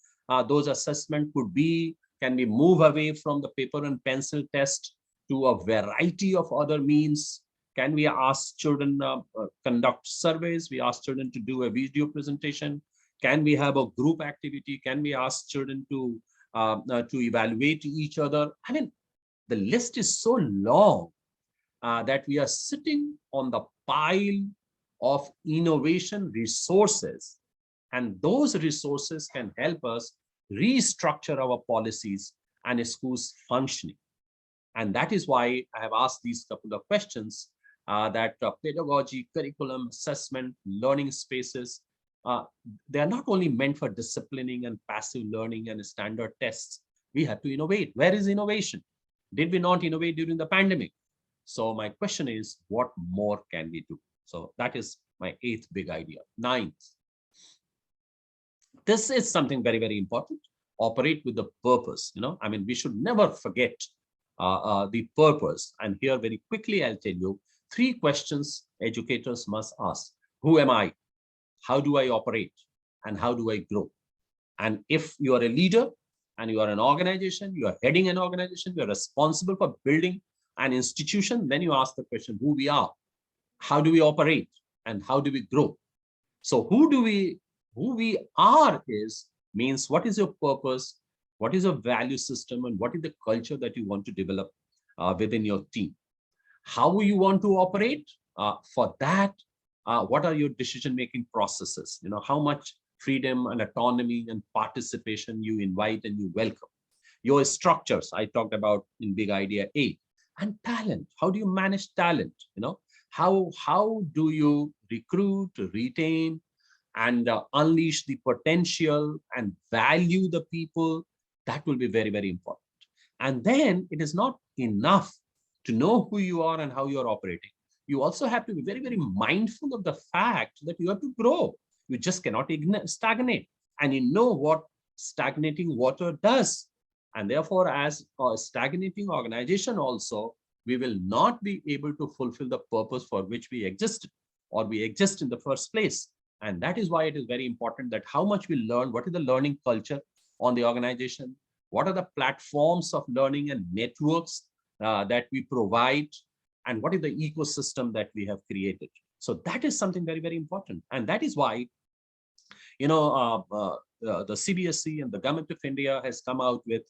those assessment could be. Can we move away from the paper and pencil test to a variety of other means? Can we ask children conduct surveys? We ask children to do a video presentation. Can we have a group activity? Can we ask children to evaluate each other? I mean, the list is so long that we are sitting on the pile of innovation resources, and those resources can help us restructure our policies and schools functioning. And that is why I have asked these couple of questions, that pedagogy, curriculum, assessment, learning spaces, they are not only meant for disciplining and passive learning and standard tests. We have to innovate. Where is innovation? Did we not innovate during the pandemic? So my question is, what more can we do? So that is my 8th big idea. 9th. This is something very, very important. Operate with the purpose. I mean, we should never forget the purpose. And here very quickly, I'll tell you 3 questions educators must ask. Who am I? How do I operate? And how do I grow? And if you are a leader and you are an organization, you are heading an organization, you are responsible for building an institution, then you ask the question, who we are, how do we operate, and how do we grow? So who we are means what is your purpose, what is your value system, and what is the culture that you want to develop within your team? How you want to operate? For that, what are your decision-making processes? How much freedom and autonomy and participation you invite and you welcome. Your structures, I talked about in big idea 8. And talent, how do you manage talent? How do you recruit, retain, and unleash the potential and value the people? That will be very, very important. And then it is not enough to know who you are and how you are operating. You also have to be very, very mindful of the fact that you have to grow. You just cannot stagnate. And you know what stagnating water does. And therefore, as a stagnating organization also, we will not be able to fulfill the purpose for which we exist, or we exist in the first place. And that is why it is very important that how much we learn, what is the learning culture on the organization, what are the platforms of learning and networks that we provide, and what is the ecosystem that we have created. So that is something very, very important. And that is why, you know, the CBSE and the Government of India has come out with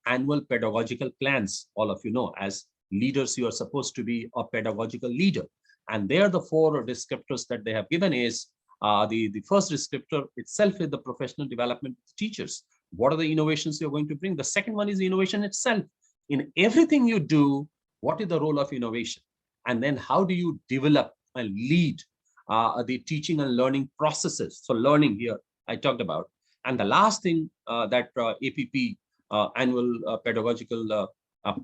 annual pedagogical plans. All of you know, as leaders, you are supposed to be a pedagogical leader. And there, the 4 descriptors that they have given is, the first descriptor itself is the professional development of teachers. What are the innovations you're going to bring? The second one is the innovation itself. In everything you do, what is the role of innovation? And then how do you develop and lead the teaching and learning processes? So learning here, I talked about. And the last thing that APP, annual pedagogical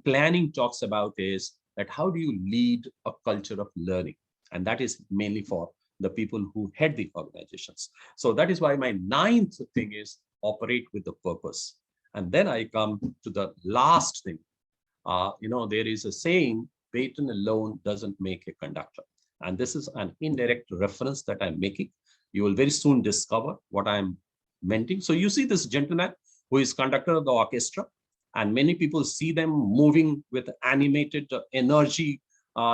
planning talks about is that how do you lead a culture of learning? And that is mainly for the people who head the organizations. So that is why my 9th thing is operate with the purpose. And then I come to the last thing. You know, there is a saying, baton alone doesn't make a conductor. And this is an indirect reference that I'm making. You will very soon discover what I'm meaning. So you see this gentleman who is conductor of the orchestra, and many people see them moving with animated energy.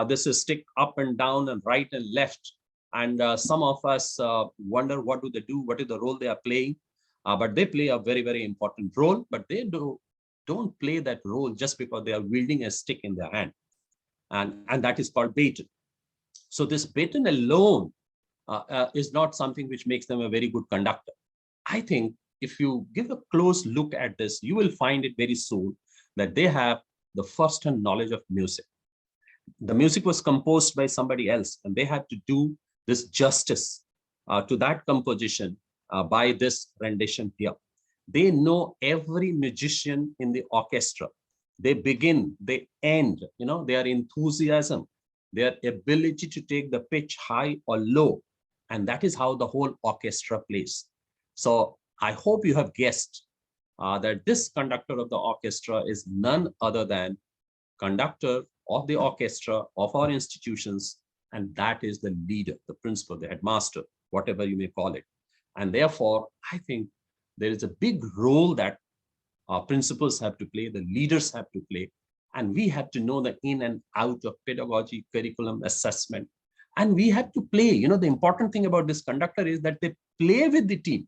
This is stick up and down and right and left. And some of us wonder, what do they do? What is the role they are playing? But they play a very, very important role, but they don't play that role just because they are wielding a stick in their hand. And that is called baton. So this baton alone is not something which makes them a very good conductor. I think if you give a close look at this, you will find it very soon that they have the first-hand knowledge of music. The music was composed by somebody else, and they had to do this justice to that composition by this rendition here. They know every musician in the orchestra. They begin, they end, you know, their enthusiasm, their ability to take the pitch high or low. And that is how the whole orchestra plays. So I hope you have guessed that this conductor of the orchestra is none other than conductor of the orchestra of our institutions. And that is the leader, the principal, the headmaster, whatever you may call it. And therefore, I think there is a big role that our principals have to play, the leaders have to play, and we have to know the in and out of pedagogy, curriculum, assessment. And we have to play. You know, the important thing about this conductor is that they play with the team.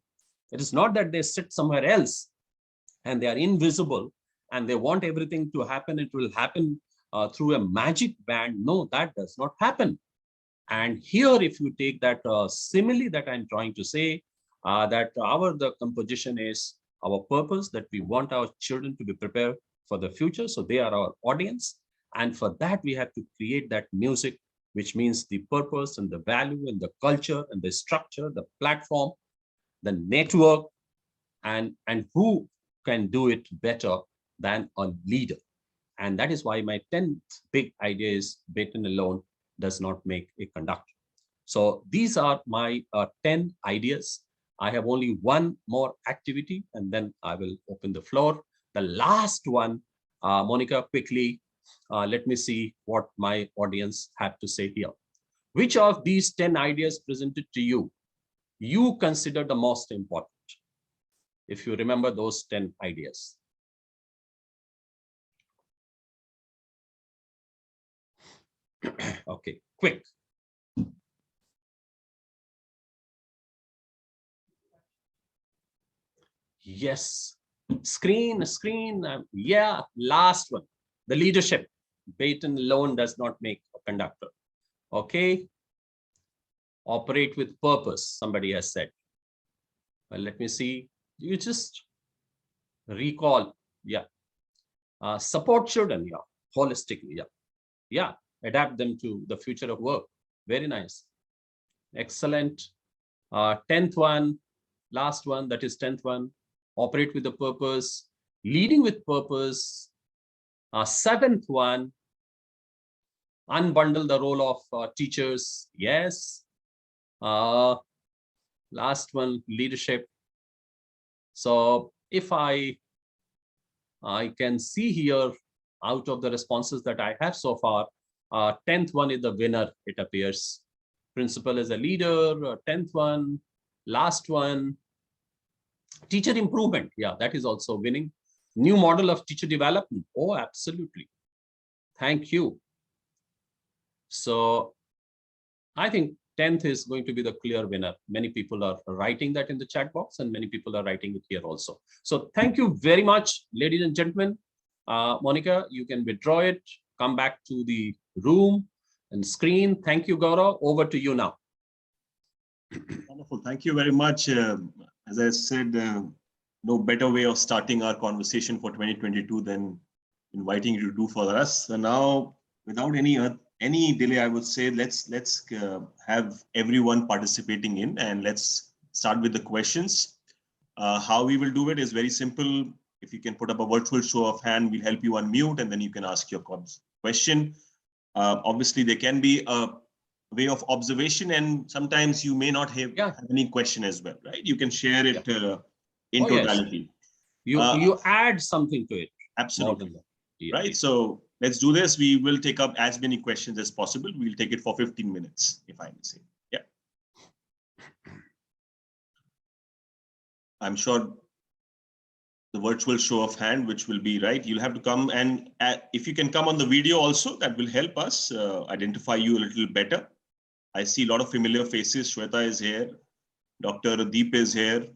It is not that they sit somewhere else and they are invisible and they want everything to happen. It will happen through a magic band. No, that does not happen. And here, if you take that simile that I'm trying to say, that the composition is our purpose, that we want our children to be prepared for the future. So they are our audience. And for that, we have to create that music, which means the purpose and the value and the culture and the structure, the platform, the network, and who can do it better than a leader. And that is why my 10th big idea is baton alone does not make a conductor. So these are my 10 ideas. I have only one more activity, and then I will open the floor. The last one, Monica, quickly, let me see what my audience have to say here. Which of these 10 ideas presented to you, you consider the most important? If you remember those 10 ideas. Okay, quick. Yes, screen, yeah, last one, the leadership. Baton alone does not make a conductor. Okay, operate with purpose, somebody has said. Well, let me see, you just recall, yeah. Support children, yeah, holistically, yeah, adapt them to the future of work. Very nice, excellent. 10th one, last one, that is 10th one, operate with the purpose, leading with purpose. 7th one, unbundle the role of teachers. Yes. Last one, leadership. So if I can see here out of the responses that I have so far, 10th one is the winner, it appears. Principal is a leader, 10th one, last one. Teacher improvement, yeah, that is also winning. New model of teacher development, oh, absolutely. Thank you. So I think 10th is going to be the clear winner. Many people are writing that in the chat box and many people are writing it here also. So thank you very much, ladies and gentlemen. Monica, you can withdraw it, come back to the room and screen. Thank you, Gaurav. Over to you now. Wonderful. Thank you very much. As I said, no better way of starting our conversation for 2022 than inviting you to do for us. So now, without any delay, I would say let's have everyone participating in, and let's start with the questions. How we will do it is very simple. If you can put up a virtual show of hand, we'll help you unmute, and then you can ask your question. Obviously, there can be a way of observation, and sometimes you may not have any question as well, right? You can share it in totality. Yes. You add something to it. Absolutely. Right. So let's do this. We will take up as many questions as possible. We'll take it for 15 minutes, if I may say. Yeah. I'm sure the virtual show of hand, which will be right. You'll have to come, and if you can come on the video also, that will help us identify you a little better. I see a lot of familiar faces. Shweta is here. Dr. Deep is here.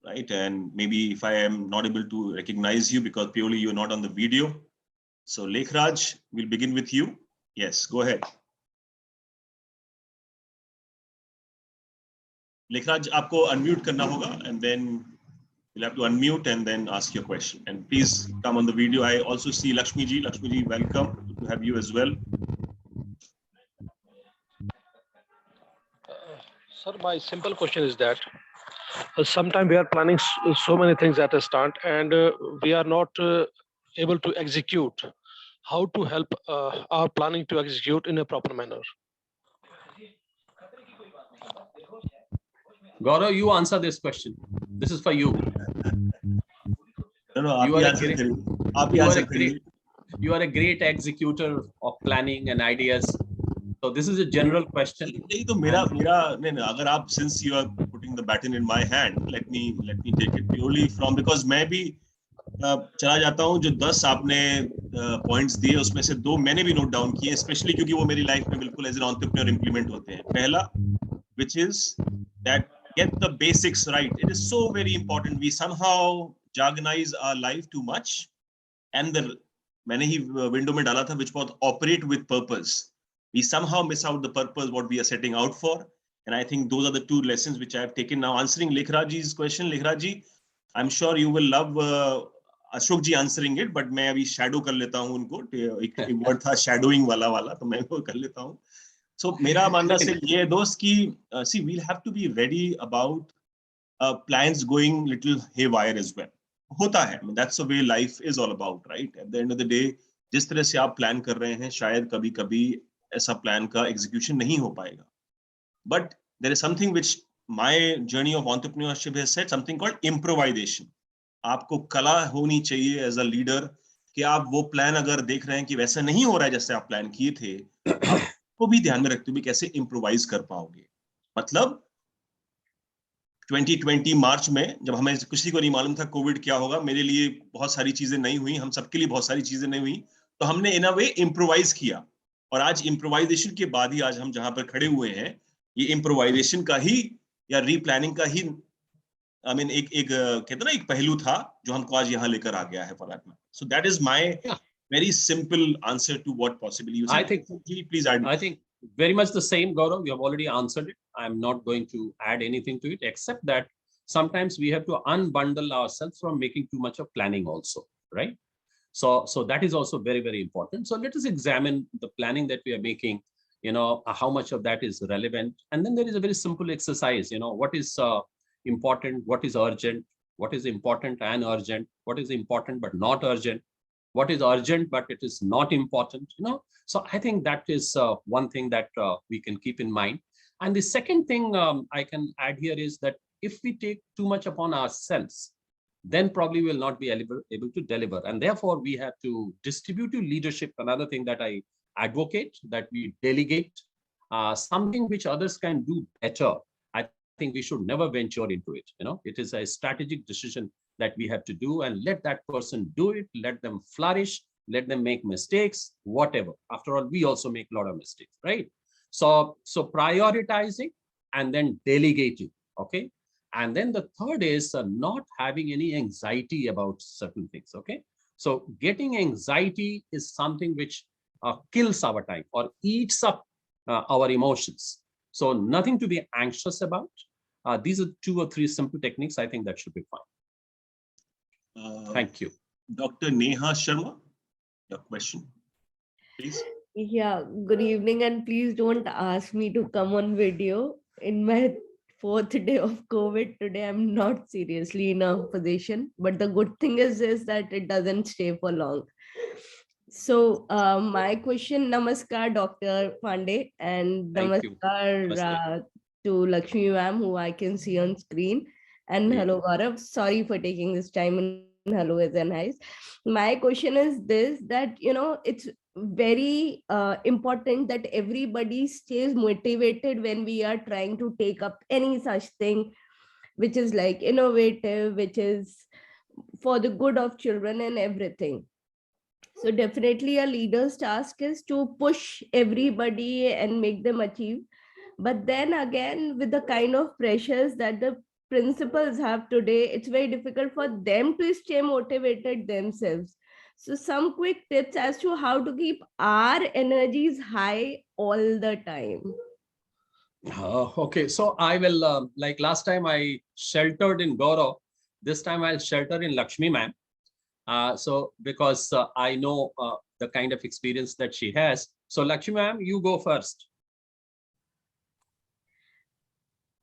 Right. And maybe if I am not able to recognize you because purely you're not on the video. So Lekhraj, we'll begin with you. Yes, go ahead. Lekhraj, aapko unmute karna hoga, and then you'll have to unmute and then ask your question. And please come on the video. I also see Lakshmi ji. Lakshmi ji, welcome. Good to have you as well. Sir, my simple question is that sometimes we are planning so many things at a start and we are not able to execute. How to help our planning to execute in a proper manner? Gaurav, you answer this question. This is for you. No, you are a great executor of planning and ideas. So this is a general question. Since you are putting the baton in my hand, let me take it purely from, because मैं भी चला जाता हूँ जो 10 आपने points दिए उसमें से 2 मैंने भी note down किए, especially क्योंकि वो मेरी life में बिल्कुल as an entrepreneur implement होते हैं. पहला, which is that get the basics right. It is so very important. We somehow jargonize our life too much, and मैंने ही window में डाला था which was operate with purpose. We somehow miss out the purpose, what we are setting out for. And I think those are the 2 lessons which I have taken. Now, answering Lekhraji's question, Lekhraji, I'm sure you will love Ashok ji answering it, but मैं अभी shadow कर लेता हूँ उनको. एक word था shadowing वाला, तो मैं वो कर लेता हूँ. So मेरा मानना सिर्फ ये है दोस्त कि see, we'll have to be ready about plans going little haywire as well. होता है. I mean, that's the way life is all about, right? At the end of the day, जिस तरह से आप plan कर रहे हैं, शायद कभी-कभी ऐसा प्लान का एग्जीक्यूशन नहीं हो पाएगा. But there is something which my journey of entrepreneurship has said, something called improvisation. आपको कला होनी चाहिए as a leader कि आप वो प्लान अगर देख रहे हैं कि वैसा नहीं हो रहा है जैसे आप प्लान किए थे, आपको भी ध्यान में रखते हुए कैसे इम्प्रोवाइज कर पाओगे. मतलब 2020 मार्च में जब हमें किसी को नहीं मालूम था कोविड क्या होगा, मेरे लिए बहुत सारी चीजें नहीं हुई, हम सबके लिए बहुत सारी चीजें नहीं हुई, तो हमने इन अ वे इम्प्रोवाइज किया. और आज इम्प्रोवाइजेशन के बाद ही आज हम जहां पर खड़े हुए हैं, ये इम्प्रोवाइजेशन का ही या रीप्लानिंग का ही एक कहते हैं ना एक पहलू था जो हमको आज यहाँ लेकर आ गया है for that matter. So that is my very simple answer to what possibly you said. Please add. I think very much the same, Gaurav. You have already answered it. I'm not going to add anything to it, except that sometimes we have to unbundle ourselves from making too much of planning also, right? So that is also very, very important. So let us examine the planning that we are making, how much of that is relevant. And then there is a very simple exercise, what is important, what is urgent, what is important and urgent, what is important but not urgent, what is urgent but it is not important, So I think that is one thing that we can keep in mind. And the second thing I can add here is that if we take too much upon ourselves, then probably we'll not be able to deliver. And therefore, we have to distributive leadership. Another thing that I advocate, that we delegate something which others can do better. I think we should never venture into it. It is a strategic decision that we have to do, and let that person do it. Let them flourish. Let them make mistakes, whatever. After all, we also make a lot of mistakes, right? So prioritizing and then delegating, okay? And then the third is not having any anxiety about certain things, okay? So getting anxiety is something which kills our time or eats up our emotions. So nothing to be anxious about. These are 2 or 3 simple techniques. I think that should be fine. Thank you. Dr. Neha Sharma, your question, please. Yeah, good evening, and please don't ask me to come on video. In my 4th day of COVID today, I'm not seriously in a position, but the good thing is that it doesn't stay for long. So my question, namaskar, Dr. Pandey, and Thank you. namaskar to Lakshmi ma'am, who I can see on screen. And hello, Gaurav. Sorry for taking this time, and hello is a nice. My question is this, that, it's very important that everybody stays motivated when we are trying to take up any such thing, which is like innovative, which is for the good of children and everything. So definitely a leader's task is to push everybody and make them achieve. But then again, with the kind of pressures that the principals have today, it's very difficult for them to stay motivated themselves. So some quick tips as to how to keep our energies high all the time. Okay, so I will, like last time I sheltered in Gaurav, this time I'll shelter in Lakshmi ma'am. So because I know the kind of experience that she has. So Lakshmi ma'am, you go first.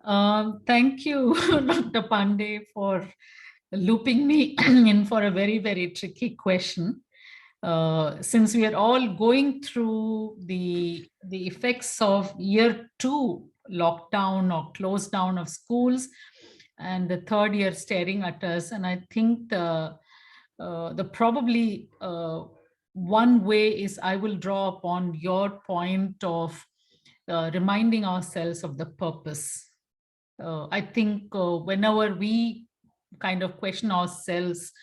Thank you, Dr. Pandey, for looping me in for a very, very tricky question. Since we are all going through the effects of year 2 lockdown or close down of schools, and the 3rd year staring at us, and I think the probably one way is I will draw upon your point of reminding ourselves of the purpose. I think whenever we kind of question ourselves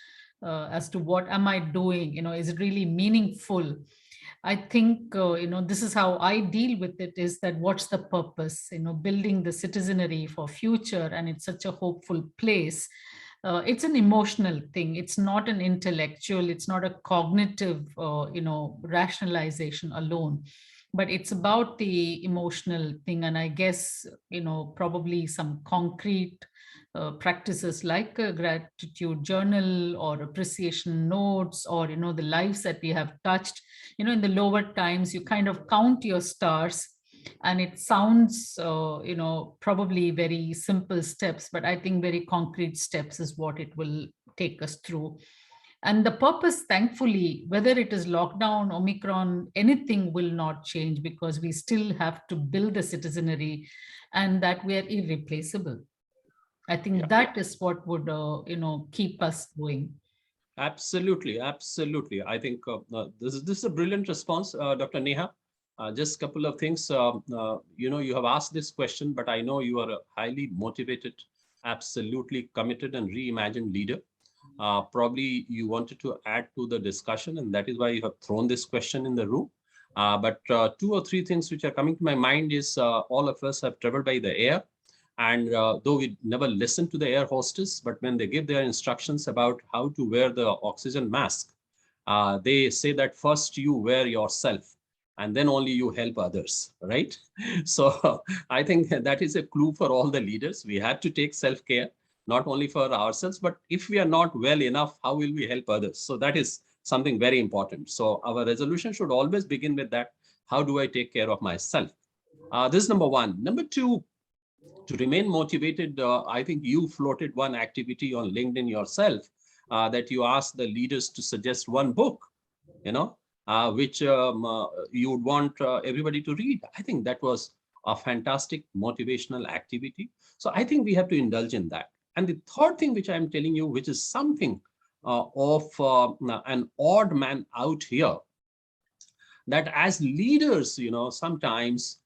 as to what am I doing, is it really meaningful? I think, this is how I deal with it, is that what's the purpose, building the citizenry for future, and it's such a hopeful place. It's an emotional thing. It's not an intellectual, it's not a cognitive, rationalization alone, but it's about the emotional thing. And I guess, probably some concrete practices like a gratitude journal or appreciation notes, or, the lives that we have touched, in the lower times, you kind of count your stars, and it sounds, probably very simple steps, but I think very concrete steps is what it will take us through. And the purpose, thankfully, whether it is lockdown, Omicron, anything will not change, because we still have to build a citizenry, and that we are irreplaceable. I think that is what would, keep us going. Absolutely, absolutely. I think this is a brilliant response, Dr. Neha. Just a couple of things. You have asked this question, but I know you are a highly motivated, absolutely committed and reimagined leader. Probably you wanted to add to the discussion, and that is why you have thrown this question in the room. But 2 or 3 things which are coming to my mind is all of us have traveled by the air. And though we never listen to the air hostess, but when they give their instructions about how to wear the oxygen mask, they say that first you wear yourself, and then only you help others, right? So I think that is a clue for all the leaders. We have to take self-care, not only for ourselves, but if we are not well enough, how will we help others? So that is something very important. So our resolution should always begin with that. How do I take care of myself? This is number 1. Number 2, to remain motivated, I think you floated one activity on LinkedIn yourself, that you asked the leaders to suggest one book, which you would want everybody to read. I think that was a fantastic motivational activity. So I think we have to indulge in that. And the third thing which I'm telling you, which is something of an odd man out here, that as leaders, sometimes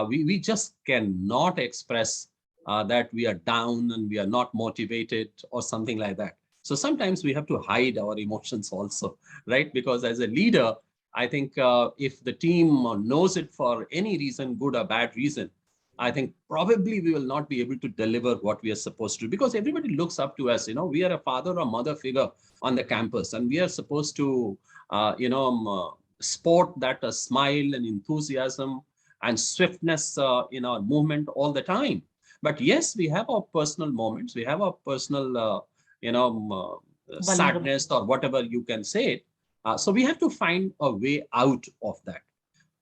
we just cannot express that we are down and we are not motivated or something like that. So sometimes we have to hide our emotions also, right? Because as a leader, I think if the team knows it for any reason, good or bad reason, I think probably we will not be able to deliver what we are supposed to, because everybody looks up to us. We are a father or mother figure on the campus, and we are supposed to, sport that smile and enthusiasm and swiftness in our movement all the time. But yes, we have our personal moments, we have our personal, sadness or whatever you can say it. So we have to find a way out of that.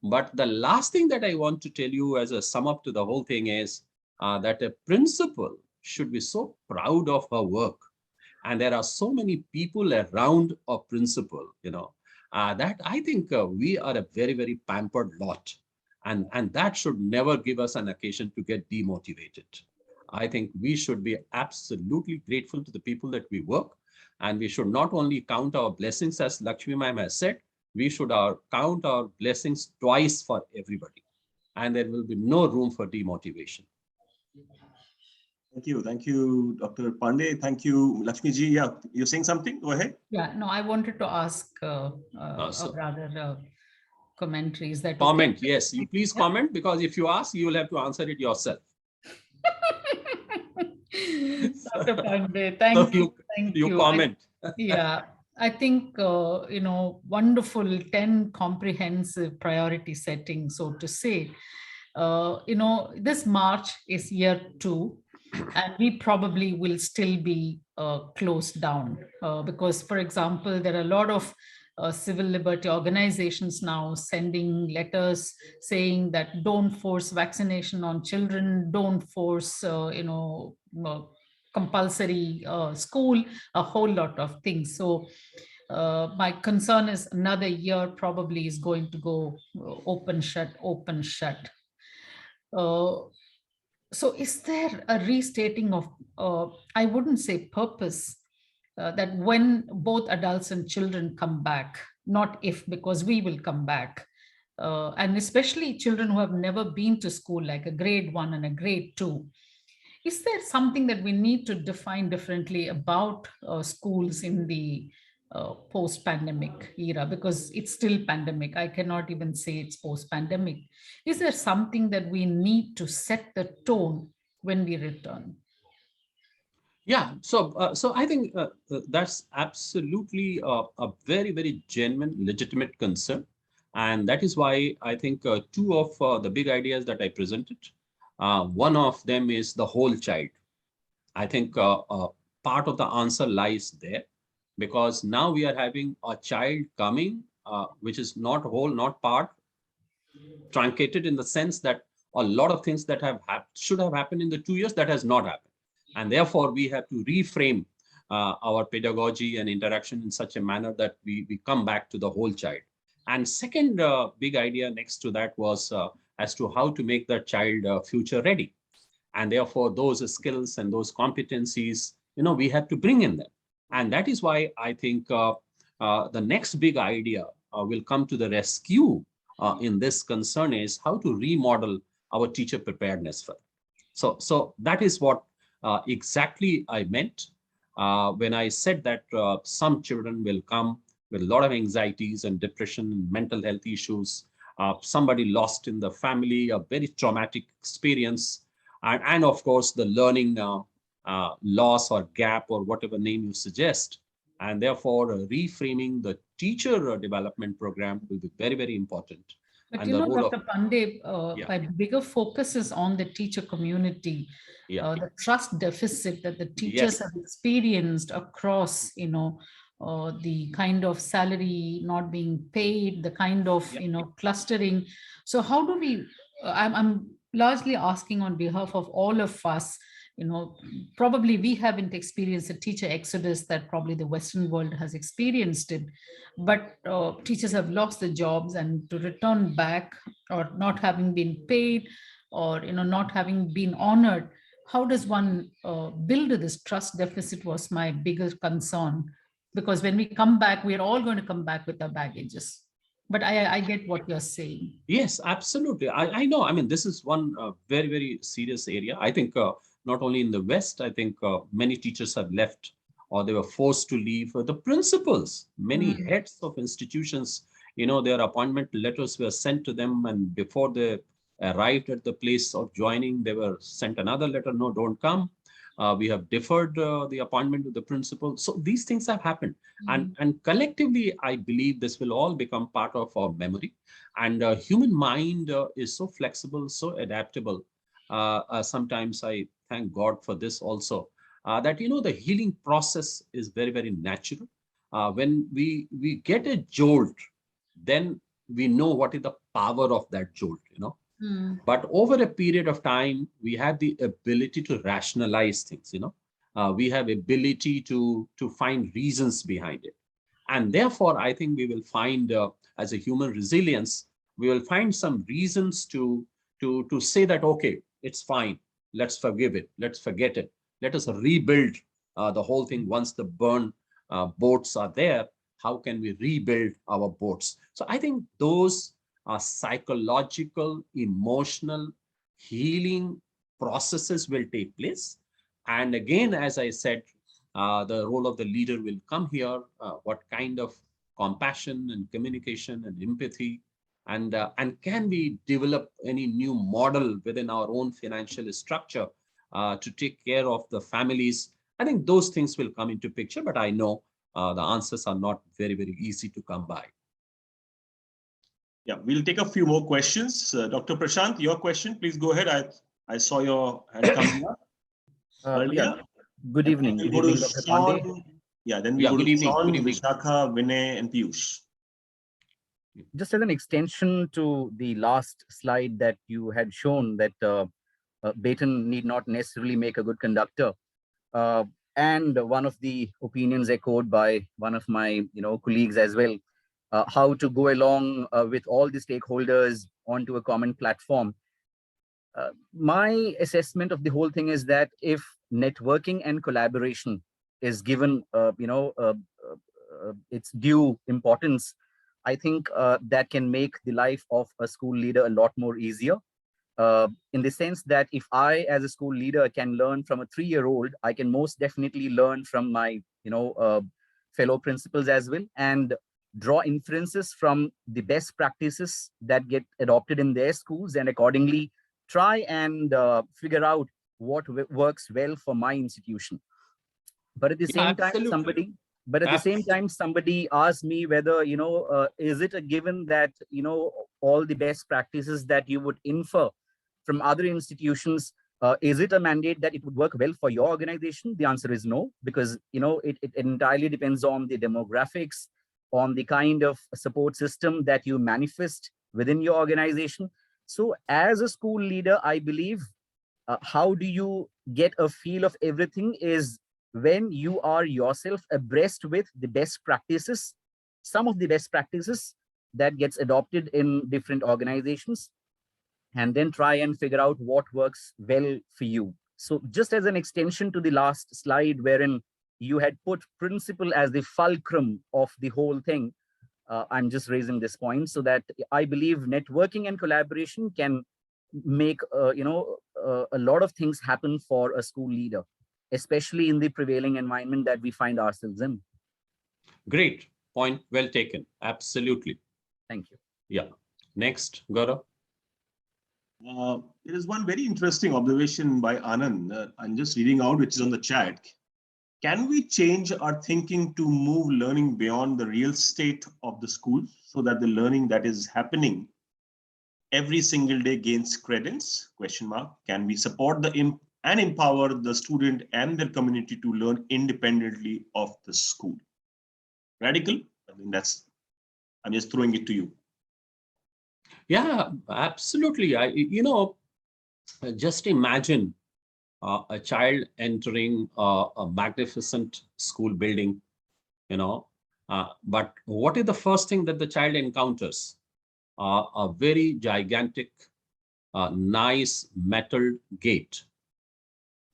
But the last thing that I want to tell you as a sum up to the whole thing is that a principal should be so proud of her work. And there are so many people around a principal, that I think we are a very, very pampered lot. And that should never give us an occasion to get demotivated. I think we should be absolutely grateful to the people that we work. And we should not only count our blessings, as Lakshmi ma'am has said, we should count our blessings twice for everybody. And there will be no room for demotivation. Thank you, Dr. Pandey. Thank you, Lakshmi ji. Yeah, you're saying something? Go ahead. Yeah, no, I wanted to ask commentaries that. Comment, okay? Yes, you please comment, because if you ask, you will have to answer it yourself. Dr. Pandey, thank you. Thank you. You comment. Yeah, I think, wonderful 10 comprehensive priority setting, so to say. This March is year 2, and we probably will still be closed down because, for example, there are a lot of civil liberty organizations now sending letters saying that don't force vaccination on children, don't force, compulsory school, a whole lot of things. So my concern is another year probably is going to go open, shut, open, shut. So is there a restating of, I wouldn't say purpose, that when both adults and children come back, not if, because we will come back, and especially children who have never been to school, like a grade 1 and a grade 2, is there something that we need to define differently about schools in the post-pandemic era? Because it's still pandemic. I cannot even say it's post-pandemic. Is there something that we need to set the tone when we return? Yeah, so I think that's absolutely a very, very genuine, legitimate concern. And that is why I think 2 of the big ideas that I presented, one of them is the whole child. I think part of the answer lies there, because now we are having a child coming, which is not whole, not part, truncated in the sense that a lot of things that should have happened in the 2 years, that has not happened. And therefore, we have to reframe our pedagogy and interaction in such a manner that we come back to the whole child. And second big idea next to that was as to how to make the child future ready. And therefore, those skills and those competencies, we have to bring in them. And that is why I think the next big idea will come to the rescue in this concern is how to remodel our teacher preparedness for that. So that is what exactly I meant when I said that some children will come with a lot of anxieties and depression and mental health issues, somebody lost in the family, a very traumatic experience, and of course the learning loss or gap or whatever name you suggest. And therefore reframing the teacher development program will be very, very important. But and Dr. Pandey, my bigger focus is on the teacher community, the trust deficit that the teachers have experienced across, the kind of salary not being paid, the kind of, clustering. So how do we, I'm largely asking on behalf of all of us, probably we haven't experienced a teacher exodus that probably the Western world has experienced it, but teachers have lost their jobs, and to return back or not having been paid, or not having been honored. How does one build this trust deficit was my biggest concern, because when we come back, we're all going to come back with our baggages. But I get what you're saying. Yes, absolutely. I know. I mean, this is one very, very serious area. I think not only in the West, I think many teachers have left or they were forced to leave. The principals, many heads of institutions, their appointment letters were sent to them, and before they arrived at the place of joining, they were sent another letter, no, don't come. We have deferred the appointment with the principal. So these things have happened. And collectively, I believe this will all become part of our memory. And human mind is so flexible, so adaptable. Sometimes I thank God for this also, that, the healing process is very, very natural. When we get a jolt, then we know what is the power of that jolt, But over a period of time, we have the ability to rationalize things, we have ability to find reasons behind it. And therefore, I think we will find, as a human resilience, we will find some reasons to say that, okay, it's fine. Let's forgive it. Let's forget it. Let us rebuild the whole thing once the burned boats are there. How can we rebuild our boats? So I think those psychological, emotional healing processes will take place. And again, as I said, the role of the leader will come here. What kind of compassion and communication and empathy, and can we develop any new model within our own financial structure to take care of the families? I think those things will come into picture, but I know the answers are not very, very easy to come by. Yeah, we'll take a few more questions. Dr. Prashant, your question, please go ahead. I saw your hand coming up earlier. Yeah. Good evening. Good evening, Dr. Pandey. Yeah, then we go to Sean, Vishakha, Vinay, and Piyush. Just as an extension to the last slide that you had shown, that baton need not necessarily make a good conductor. And one of the opinions echoed by one of my colleagues as well, how to go along with all the stakeholders onto a common platform. My assessment of the whole thing is that if networking and collaboration is given its due importance, I think that can make the life of a school leader a lot more easier. In the sense that if I, as a school leader, can learn from a 3-year-old, I can most definitely learn from my fellow principals as well, and draw inferences from the best practices that get adopted in their schools, and accordingly try and figure out what works well for my institution. But at the same time, somebody asked me whether, is it a given that, all the best practices that you would infer from other institutions, is it a mandate that it would work well for your organization? The answer is no, because, it entirely depends on the demographics, on the kind of support system that you manifest within your organization. So as a school leader, I believe, how do you get a feel of everything is when you are yourself abreast with the best practices, some of the best practices that gets adopted in different organizations, and then try and figure out what works well for you. So just as an extension to the last slide, wherein you had put principle as the fulcrum of the whole thing, I'm just raising this point so that I believe networking and collaboration can make a lot of things happen for a school leader, especially in the prevailing environment that we find ourselves in. Great point, well taken. Absolutely. Thank you. Yeah. Next, Gaurav. There is one very interesting observation by Anand. I'm just reading out, which is on the chat. Can we change our thinking to move learning beyond the real state of the school so that the learning that is happening every single day gains credence? ? Can we support and empower the student and their community to learn independently of the school? Radical? I mean, I'm just throwing it to you. Yeah, absolutely. Just imagine a child entering a magnificent school building, but what is the first thing that the child encounters? A very gigantic a nice metal gate.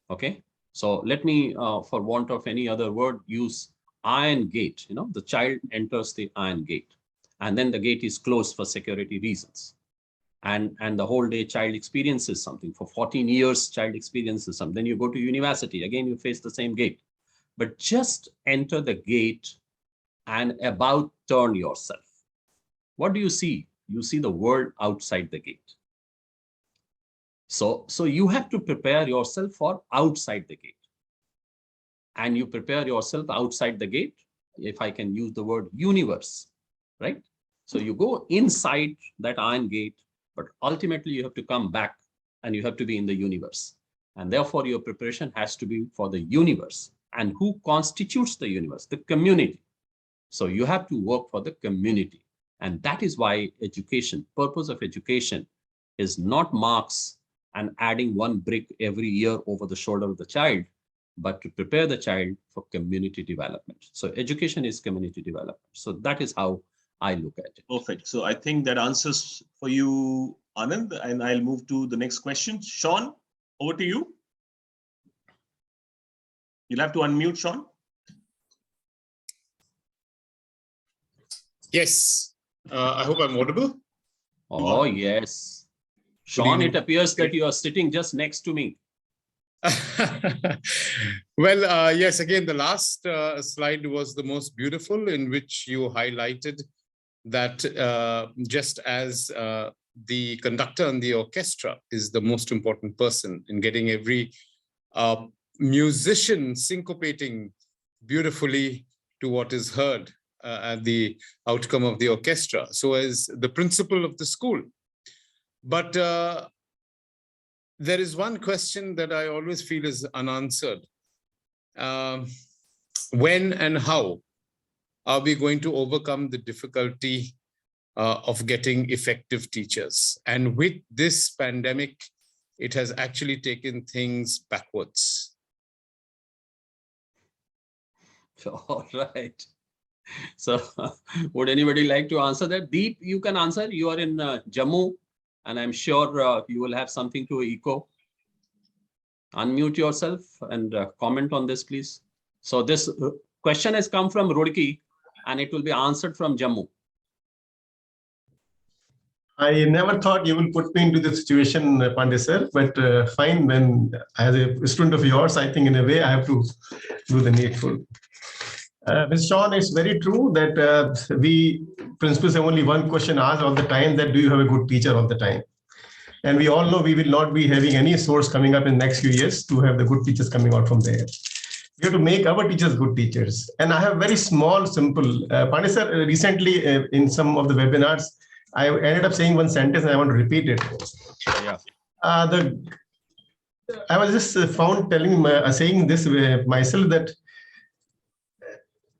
Okay, so let me, for want of any other word, use iron gate. You know, the child enters the iron gate, and then the gate is closed for security reasons. And the whole day child experiences something. For 14 years, child experiences something. Then you go to university, again, you face the same gate. But just enter the gate and about turn yourself. What do you see? You see the world outside the gate. So you have to prepare yourself for outside the gate. And you prepare yourself outside the gate, if I can use the word universe, right? So you go inside that iron gate, but ultimately you have to come back and you have to be in the universe. And therefore your preparation has to be for the universe. And who constitutes the universe? The community. So you have to work for the community. And that is why education, purpose of education is not marks and adding one brick every year over the shoulder of the child, but to prepare the child for community development. So education is community development. So that is how I look at it. Perfect. So I think that answers for you, Anand, and I'll move to the next question. Sean, over to you. You'll have to unmute, Sean. Yes, I hope I'm audible. Oh, yes. Sean, it appears that you are sitting just next to me. Well, yes, again, the last slide was the most beautiful, in which you highlighted that just as the conductor and the orchestra is the most important person in getting every musician syncopating beautifully to what is heard at the outcome of the orchestra, so as the principal of the school. But there is one question that I always feel is unanswered. When and how are we going to overcome the difficulty of getting effective teachers? And with this pandemic, it has actually taken things backwards. All right. So would anybody like to answer that? Deep, you can answer. You are in Jammu, and I'm sure you will have something to echo. Unmute yourself and comment on this, please. So this question has come from Roorkee, and it will be answered from Jammu. I never thought you will put me into this situation, Pandey sir, but fine, when as a student of yours, I think in a way I have to do the needful. Ms. Sean, it's very true that we principals have only one question asked all the time, that do you have a good teacher all the time? And we all know we will not be having any source coming up in the next few years to have the good teachers coming out from there. We have to make our teachers good teachers. And I have very small, simple, Pandey sir, recently in some of the webinars, I ended up saying one sentence and I want to repeat it. Yeah. I was just saying this myself, that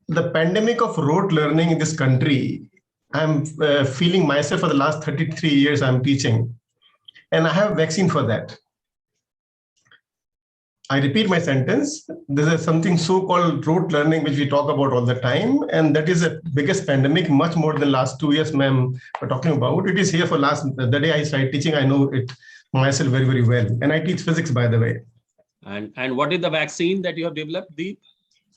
the pandemic of rote learning in this country, I'm feeling myself for the last 33 years I'm teaching, and I have a vaccine for that. I repeat my sentence. This is something so-called rote learning, which we talk about all the time. And that is the biggest pandemic, much more than last 2 years, ma'am, we're talking about. It is here for the day I started teaching, I know it myself very, very well. And I teach physics, by the way. And what is the vaccine that you have developed, Deep?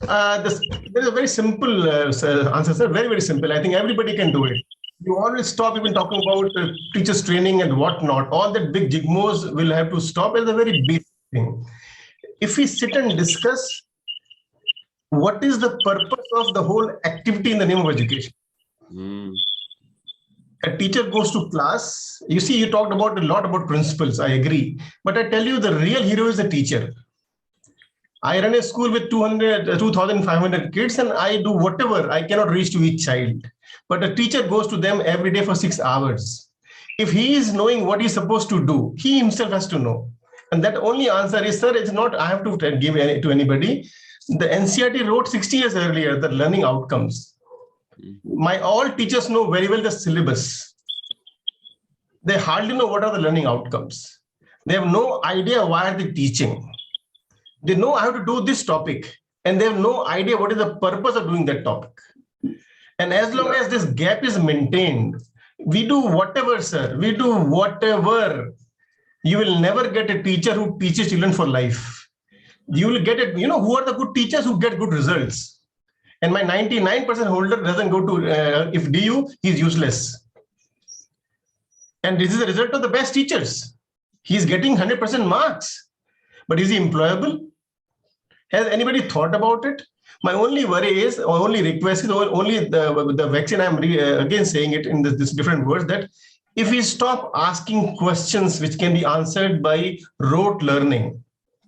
There is a very simple answer, sir. Very, very simple. I think everybody can do it. You always stop even talking about teachers training and whatnot. All that big jigmos will have to stop as a very basic thing. If we sit and discuss what is the purpose of the whole activity in the name of education. A teacher goes to class. You see, you talked about a lot about principles. I agree. But I tell you, the real hero is the teacher. I run a school with 2,500 kids, and I do whatever I cannot reach to each child. But a teacher goes to them every day for 6 hours. If he is knowing what he's supposed to do, he himself has to know. And that only answer is, sir, it's not I have to give it to anybody. The NCERT wrote 60 years earlier the learning outcomes. All teachers know very well the syllabus. They hardly know what are the learning outcomes. They have no idea why are they teaching. They know I have to do this topic, and they have no idea what is the purpose of doing that topic. And as long as this gap is maintained, we do whatever, sir. We do whatever. You will never get a teacher who teaches children for life. You will get it, who are the good teachers who get good results. And my 99% holder doesn't go to, if DU, he's useless. And this is the result of the best teachers. He's getting 100% marks. But is he employable? Has anybody thought about it? My only worry is, or only request is, or only the vaccine, I'm again saying it in this different words, that if we stop asking questions which can be answered by rote learning,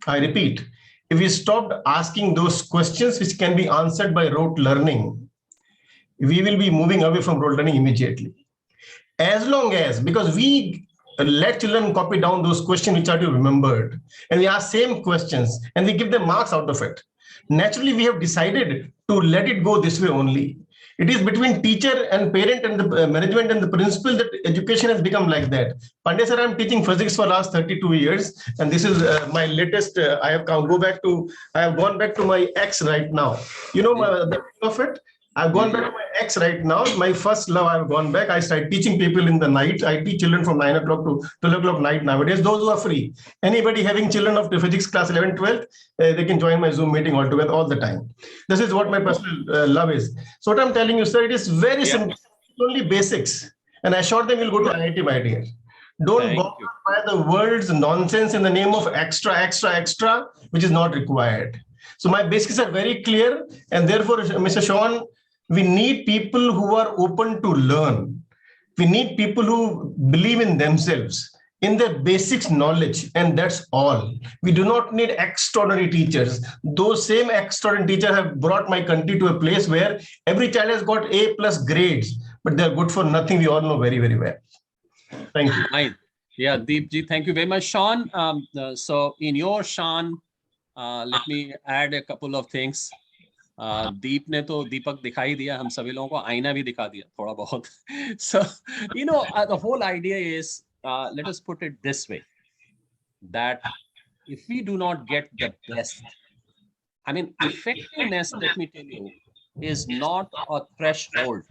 I repeat, if we stopped asking those questions which can be answered by rote learning, we will be moving away from rote learning immediately. As long as, because we let children copy down those questions which are to be remembered, and we ask same questions and we give them marks out of it. Naturally, we have decided to let it go this way only. It is between teacher and parent and the management and the principal that education has become like that. Pandey sir, I'm teaching physics for last 32 years, and this is my latest. I have gone back to my ex right now. The of it. I've gone back to my ex right now. My first love, I've gone back. I started teaching people in the night. I teach children from 9 o'clock to 12 o'clock night nowadays. Those who are free. Anybody having children of the physics class 11, 12, they can join my Zoom meeting altogether all the time. This is what my personal love is. So what I'm telling you, sir, it is very simple. It's only basics. And I assure them we'll go to IIT, my dear. Don't go by the world's nonsense in the name of extra, which is not required. So my basics are very clear. And therefore, Mr. Sean, we need people who are open to learn. We need people who believe in themselves, in their basics knowledge, and that's all. We do not need extraordinary teachers. Those same extraordinary teachers have brought my country to a place where every child has got A+ grades, but they're good for nothing. We all know very, very well. Thank you. Right. Yeah, Deepji, thank you very much, Sean. So in your Sean, let me add a couple of things. दीप ने तो दीपक दिखाई दिया, हम सभी लोगों को आईना भी दिखा दिया थोड़ा बहुत. So the whole idea is, let us put it this way, that if we do not get the best, I mean, effectiveness, let me tell you, is not a threshold.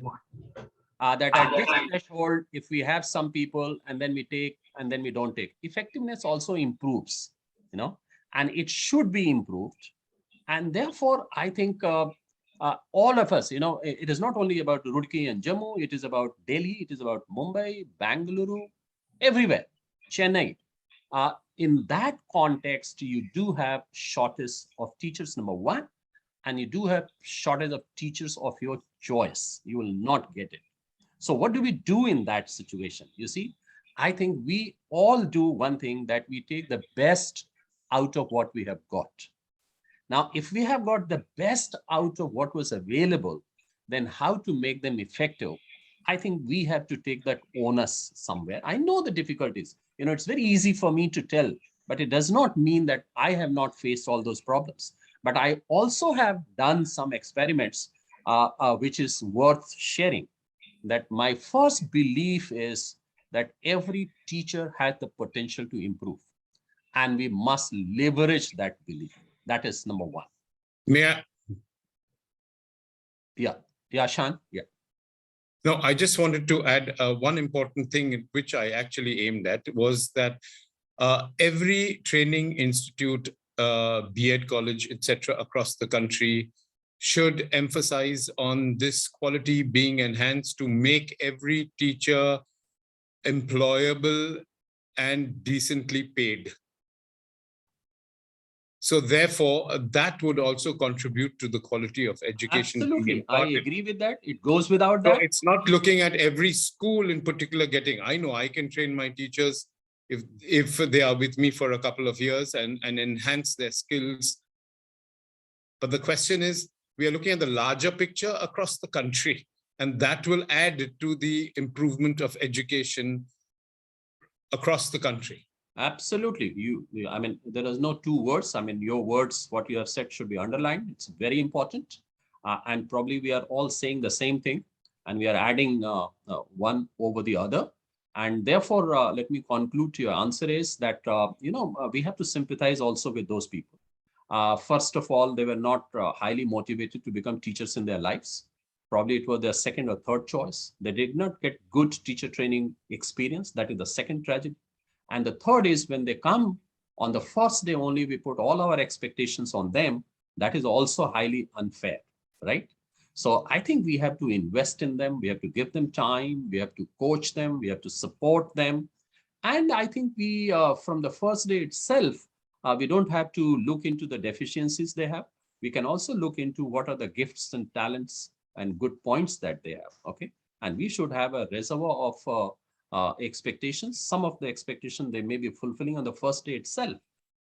That at this threshold, if we have some people and then we take and then we don't take, effectiveness also improves, and it should be improved. And therefore, I think all of us, it is not only about Roorkee and Jammu, it is about Delhi, it is about Mumbai, Bangalore, everywhere, Chennai. In that context, you do have shortage of teachers, number one, and you do have shortage of teachers of your choice. You will not get it. So what do we do in that situation? You see, I think we all do one thing, that we take the best out of what we have got. Now, if we have got the best out of what was available, then how to make them effective? I think we have to take that onus somewhere. I know the difficulties. It's very easy for me to tell, but it does not mean that I have not faced all those problems. But I also have done some experiments, which is worth sharing. That my first belief is that every teacher has the potential to improve, and we must leverage that belief. That is number one. May I? Yeah, Shan. Yeah. No, I just wanted to add one important thing which I actually aimed at, was that every training institute, B.Ed college, etc., across the country should emphasize on this quality being enhanced to make every teacher employable and decently paid. So therefore, that would also contribute to the quality of education. Absolutely, I agree with that. It goes without that. So it's not looking at every school in particular getting. I know I can train my teachers if they are with me for a couple of years and enhance their skills. But the question is, we are looking at the larger picture across the country, and that will add to the improvement of education across the country. Absolutely. I mean, there is no two words. I mean, your words, what you have said should be underlined. It's very important. And probably we are all saying the same thing, and we are adding one over the other. And therefore, let me conclude to your answer is that, we have to sympathize also with those people. First of all, they were not highly motivated to become teachers in their lives. Probably it was their second or third choice. They did not get good teacher training experience. That is the second tragedy. And the third is when they come on the first day only, we put all our expectations on them. That is also highly unfair, right? So I think we have to invest in them. We have to give them time. We have to coach them. We have to support them. And I think we, from the first day itself, we don't have to look into the deficiencies they have. We can also look into what are the gifts and talents and good points that they have, okay? And we should have a reservoir of expectations. Some of the expectations they may be fulfilling on the first day itself.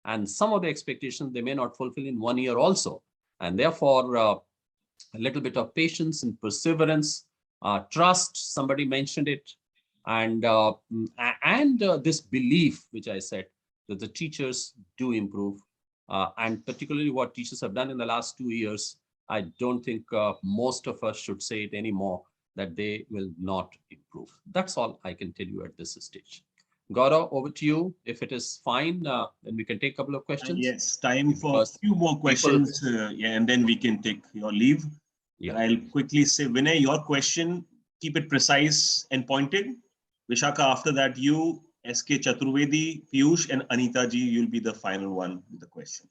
And some of the expectations they may not fulfill in 1 year also. And therefore, a little bit of patience and perseverance, trust, somebody mentioned it, and this belief, which I said, that the teachers do improve, and particularly what teachers have done in the last 2 years, I don't think most of us should say it anymore, that they will not improve. That's all I can tell you at this stage. Gaurav, over to you. If it is fine, then we can take a couple of questions. Yes, time for a few more questions, yeah, and then we can take your leave. Yeah. And I'll quickly say, Vinay, your question, keep it precise and pointed. Vishaka, after that, you, SK Chaturvedi, Piyush, and Anita ji, you'll be the final one with the question.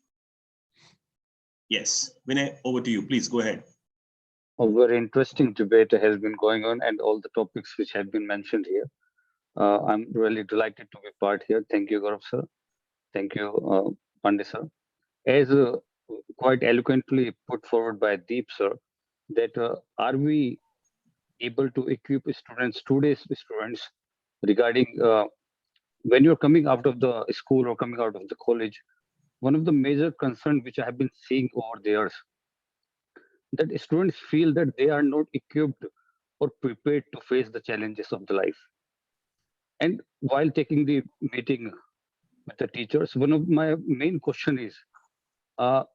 Yes, Vinay, over to you. Please go ahead. A very interesting debate has been going on, and all the topics which have been mentioned here. I'm really delighted to be part here. Thank you, Gaurav sir. Thank you, Pandey sir. As quite eloquently put forward by Deep sir, that are we able to equip students, today's students, regarding when you're coming out of the school or coming out of the college, one of the major concerns which I have been seeing over the years, that students feel that they are not equipped or prepared to face the challenges of the life. And while taking the meeting with the teachers, one of my main question is, there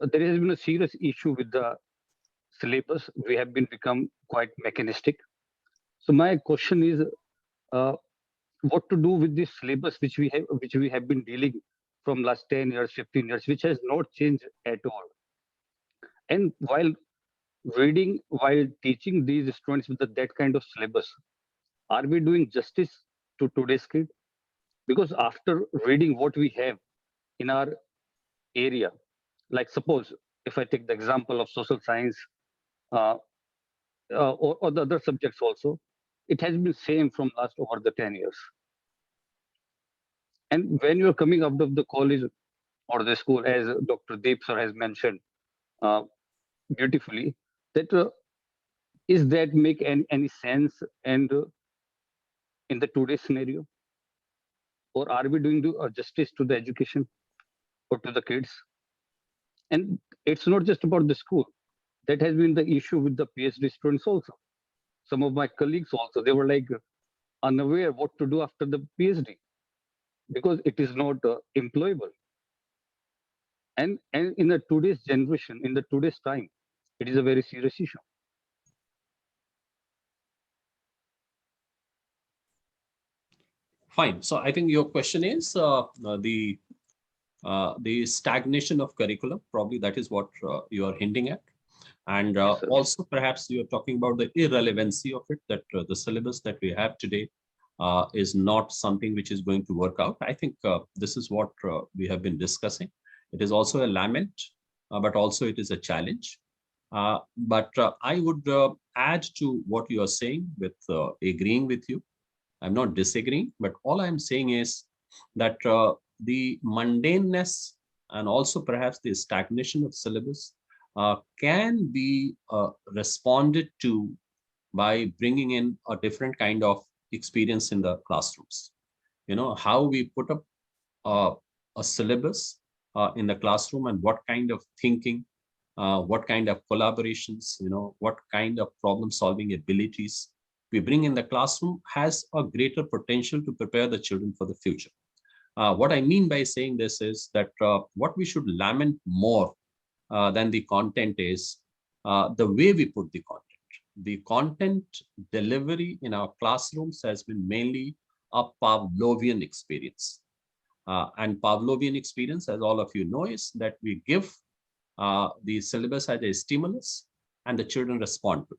has been a serious issue with the syllabus. We have become quite mechanistic. So my question is, what to do with this syllabus which we have been dealing from last 10 years, 15 years, which has not changed at all. And while reading, while teaching these students with that kind of syllabus, are we doing justice to today's kid? Because after reading what we have in our area, like suppose if I take the example of social science or the other subjects also, it has been same from last over the 10 years. And when you're coming out of the college or the school, as Dr. Deep sir has mentioned beautifully, that is that make any sense and in the today's scenario? Or are we doing justice to the education or to the kids? And it's not just about the school. That has been the issue with the PhD students also. Some of my colleagues also, they were like unaware what to do after the PhD because it is not employable. And in the today's generation, in the today's time, it is a very serious issue. Fine. So I think your question is the stagnation of curriculum. Probably that is what you are hinting at. And Yes, also perhaps you're talking about the irrelevancy of it, that the syllabus that we have today is not something which is going to work out. I think this is what we have been discussing. It is also a lament, but also it is a challenge. But I would add to what you are saying with agreeing with you. I'm not disagreeing, but all I'm saying is that the mundaneness and also perhaps the stagnation of syllabus can be responded to by bringing in a different kind of experience in the classrooms. You know, how we put up a syllabus in the classroom and what kind of thinking, what kind of collaborations, you know, what kind of problem solving abilities we bring in the classroom has a greater potential to prepare the children for the future. What I mean by saying this is that what we should lament more than the content is the way we put the content. The content delivery in our classrooms has been mainly a Pavlovian experience. And Pavlovian experience, as all of you know, is that we give the syllabus as a stimulus and the children respond to it.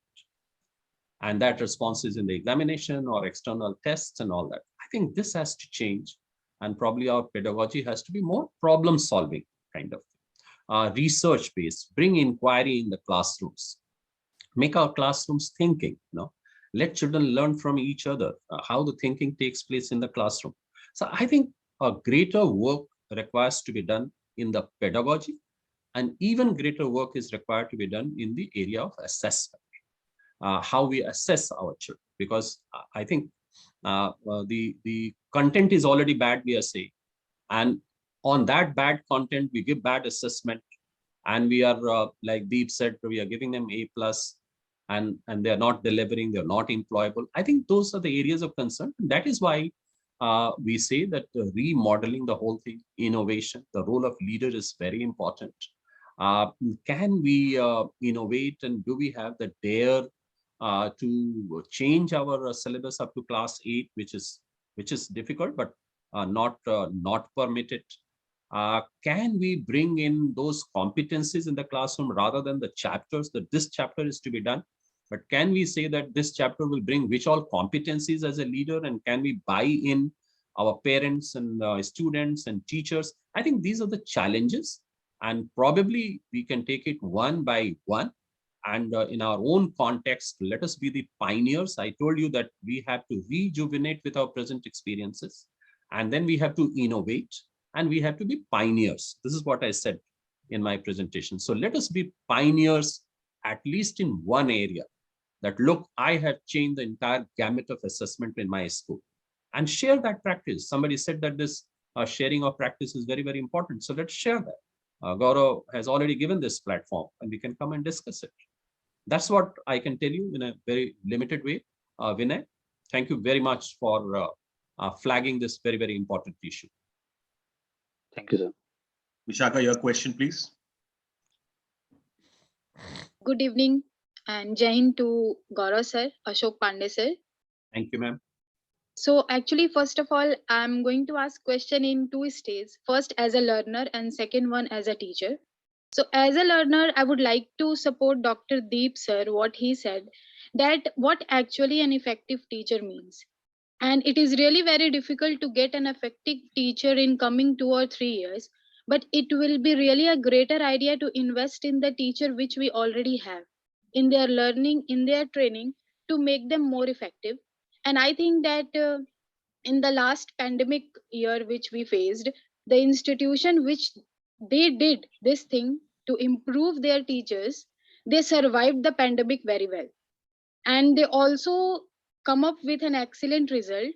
And that response is in the examination or external tests and all that. I think this has to change, and probably our pedagogy has to be more problem solving kind of research based, bring inquiry in the classrooms, make our classrooms thinking, let children learn from each other, how the thinking takes place in the classroom. So I think a greater work requires to be done in the pedagogy, and even greater work is required to be done in the area of assessment, how we assess our children, because I think the content is already bad, we are saying, and on that bad content we give bad assessment, and we are like Deep said, we are giving them A+, and they're not delivering, they're not employable. I think those are the areas of concern. That is why we say that remodeling the whole thing, innovation, the role of leader is very important. Can we innovate, and do we have the dare to change our syllabus up to class 8, which is difficult, but not permitted? Can we bring in those competencies in the classroom rather than the chapters, that this chapter is to be done? But can we say that this chapter will bring which all competencies as a leader, and can we buy in our parents and students and teachers? I think these are the challenges, and probably we can take it one by one. And in our own context, let us be the pioneers. I told you that we have to rejuvenate with our present experiences, and then we have to innovate, and we have to be pioneers. This is what I said in my presentation. So let us be pioneers, at least in one area, that look, I have changed the entire gamut of assessment in my school, and share that practice. Somebody said that this sharing of practice is very, very important. So let's share that. Gaurav has already given this platform, and we can come and discuss it. That's what I can tell you in a very limited way. Vinay, thank you very much for flagging this very, very important issue. Thank you, sir. Vishaka, your question, please. Good evening and Jai Hind to Gaurav sir, Ashok Pandey sir. Thank you, ma'am. So actually, first of all, I'm going to ask question in two stages. First as a learner and second one as a teacher. So as a learner, I would like to support Dr. Deep sir, what he said, that what actually an effective teacher means. And it is really very difficult to get an effective teacher in coming 2 or 3 years, but it will be really a greater idea to invest in the teacher which we already have, in their learning, in their training, to make them more effective. And I think that in the last pandemic year which we faced, the institution which they did this thing to improve their teachers, they survived the pandemic very well. And they also come up with an excellent result.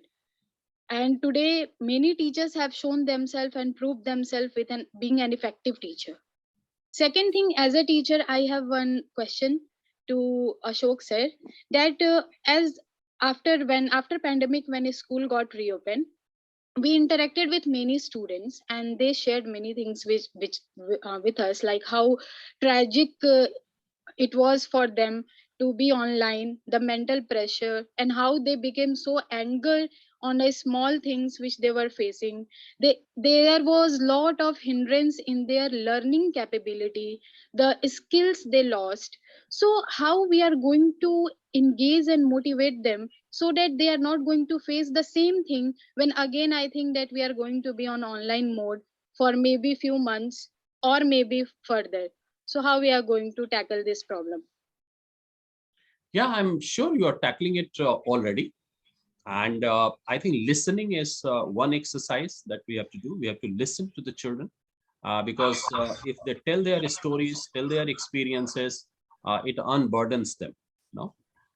And today, many teachers have shown themselves and proved themselves with being an effective teacher. Second thing, as a teacher, I have one question to Ashok sir, that as after pandemic, when a school got reopened, we interacted with many students and they shared many things with us, like how tragic it was for them to be online, the mental pressure, and how they became so angry on the small things which they were facing. There was lot of hindrance in their learning capability, the skills they lost. So how we are going to engage and motivate them so that they are not going to face the same thing when again I think that we are going to be on online mode for maybe few months or maybe further. So how we are going to tackle this problem? Yeah, I'm sure you are tackling it already. And I think listening is one exercise that we have to do. We have to listen to the children because if they tell their stories, tell their experiences, it unburdens them.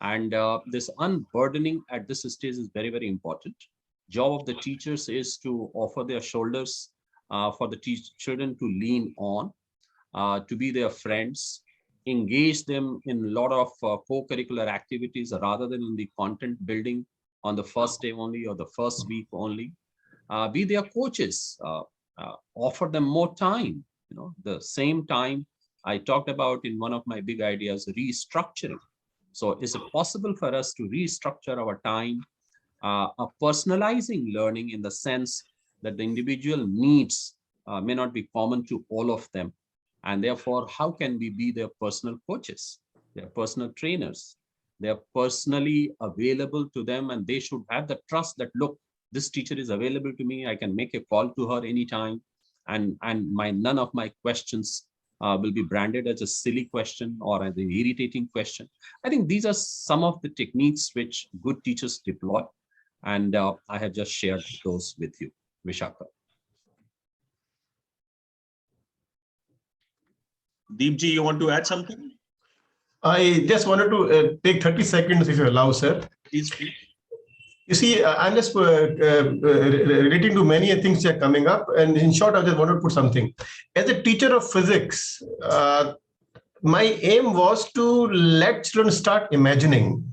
And this unburdening at this stage is very, very important. Job of the teachers is to offer their shoulders for the children to lean on, to be their friends, engage them in a lot of co-curricular activities rather than in the content building on the first day only or the first week only. Be their coaches, offer them more time, the same time I talked about in one of my big ideas, restructuring. So is it possible for us to restructure our time, personalizing learning in the sense that the individual needs may not be common to all of them. And therefore, how can we be their personal coaches, their personal trainers? They're personally available to them, and they should have the trust that, look, this teacher is available to me. I can make a call to her anytime, and none of my questions will be branded as a silly question or as an irritating question. I think these are some of the techniques which good teachers deploy, and I have just shared those with you, Vishaka. Deepji, you want to add something? I just wanted to take 30 seconds, if you allow, sir. Please, please. You see, I'm just relating to many things that are coming up. And in short, I just wanted to put something. As a teacher of physics, my aim was to let children start imagining.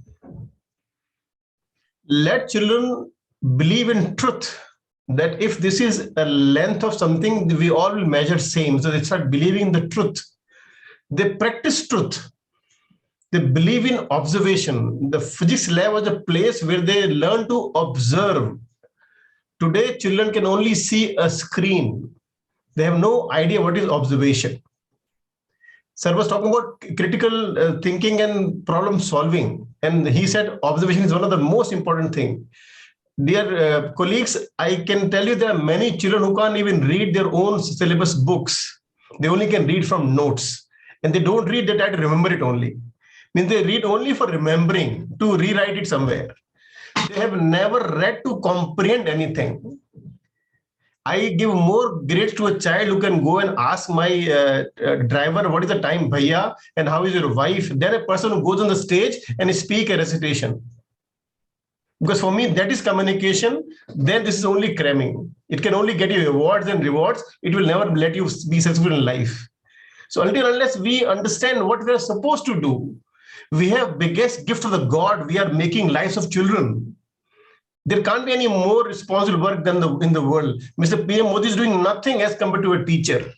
Let children believe in truth, that if this is a length of something, we all will measure same. So they start believing the truth. They practice truth. They believe in observation. The physics lab was a place where they learn to observe. Today, children can only see a screen. They have no idea what is observation. Sir was talking about critical thinking and problem solving. And he said observation is one of the most important things. Dear colleagues, I can tell you there are many children who can't even read their own syllabus books. They only can read from notes. And they don't read, they try to remember it only. Means they read only for remembering, to rewrite it somewhere. They have never read to comprehend anything. I give more grades to a child who can go and ask my driver, what is the time, bhaiya, and how is your wife, than a person who goes on the stage and speak a recitation. Because for me, that is communication. Then this is only cramming. It can only get you awards and rewards. It will never let you be successful in life. So unless we understand what we are supposed to do, we have biggest gift of the God. We are making lives of children. There can't be any more responsible work than in the world. Mr. PM Modi is doing nothing as compared to a teacher.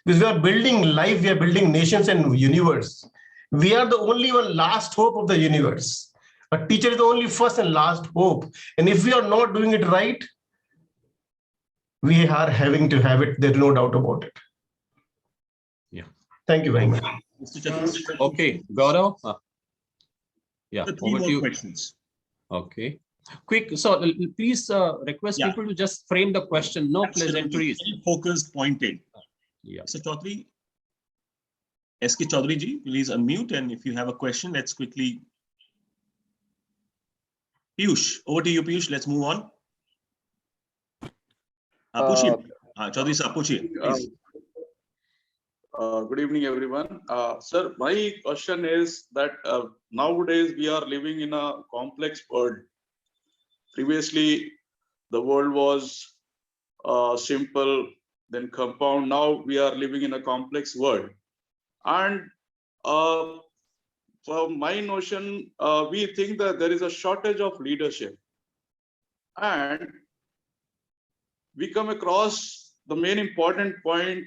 Because we are building life, we are building nations and universe. We are the only one last hope of the universe. A teacher is the only first and last hope. And if we are not doing it right, we are having to have it. There's no doubt about it. Yeah. Thank you very much. Okay, Gaurav. Yeah, Three over to you. questions. Okay. Quick, so please request people to just frame the question, no pleasantries. Focused, pointed. Yeah. Mr. Chaudhary, SK Chaudhary ji, please unmute, and if you have a question, let's quickly. Piyush, over to you, Piyush. Let's move on. Chaudhary sir, please. Good evening, everyone. Sir, my question is that nowadays we are living in a complex world. Previously, the world was simple, then compound. Now we are living in a complex world. And for my notion, we think that there is a shortage of leadership. And we come across the main important point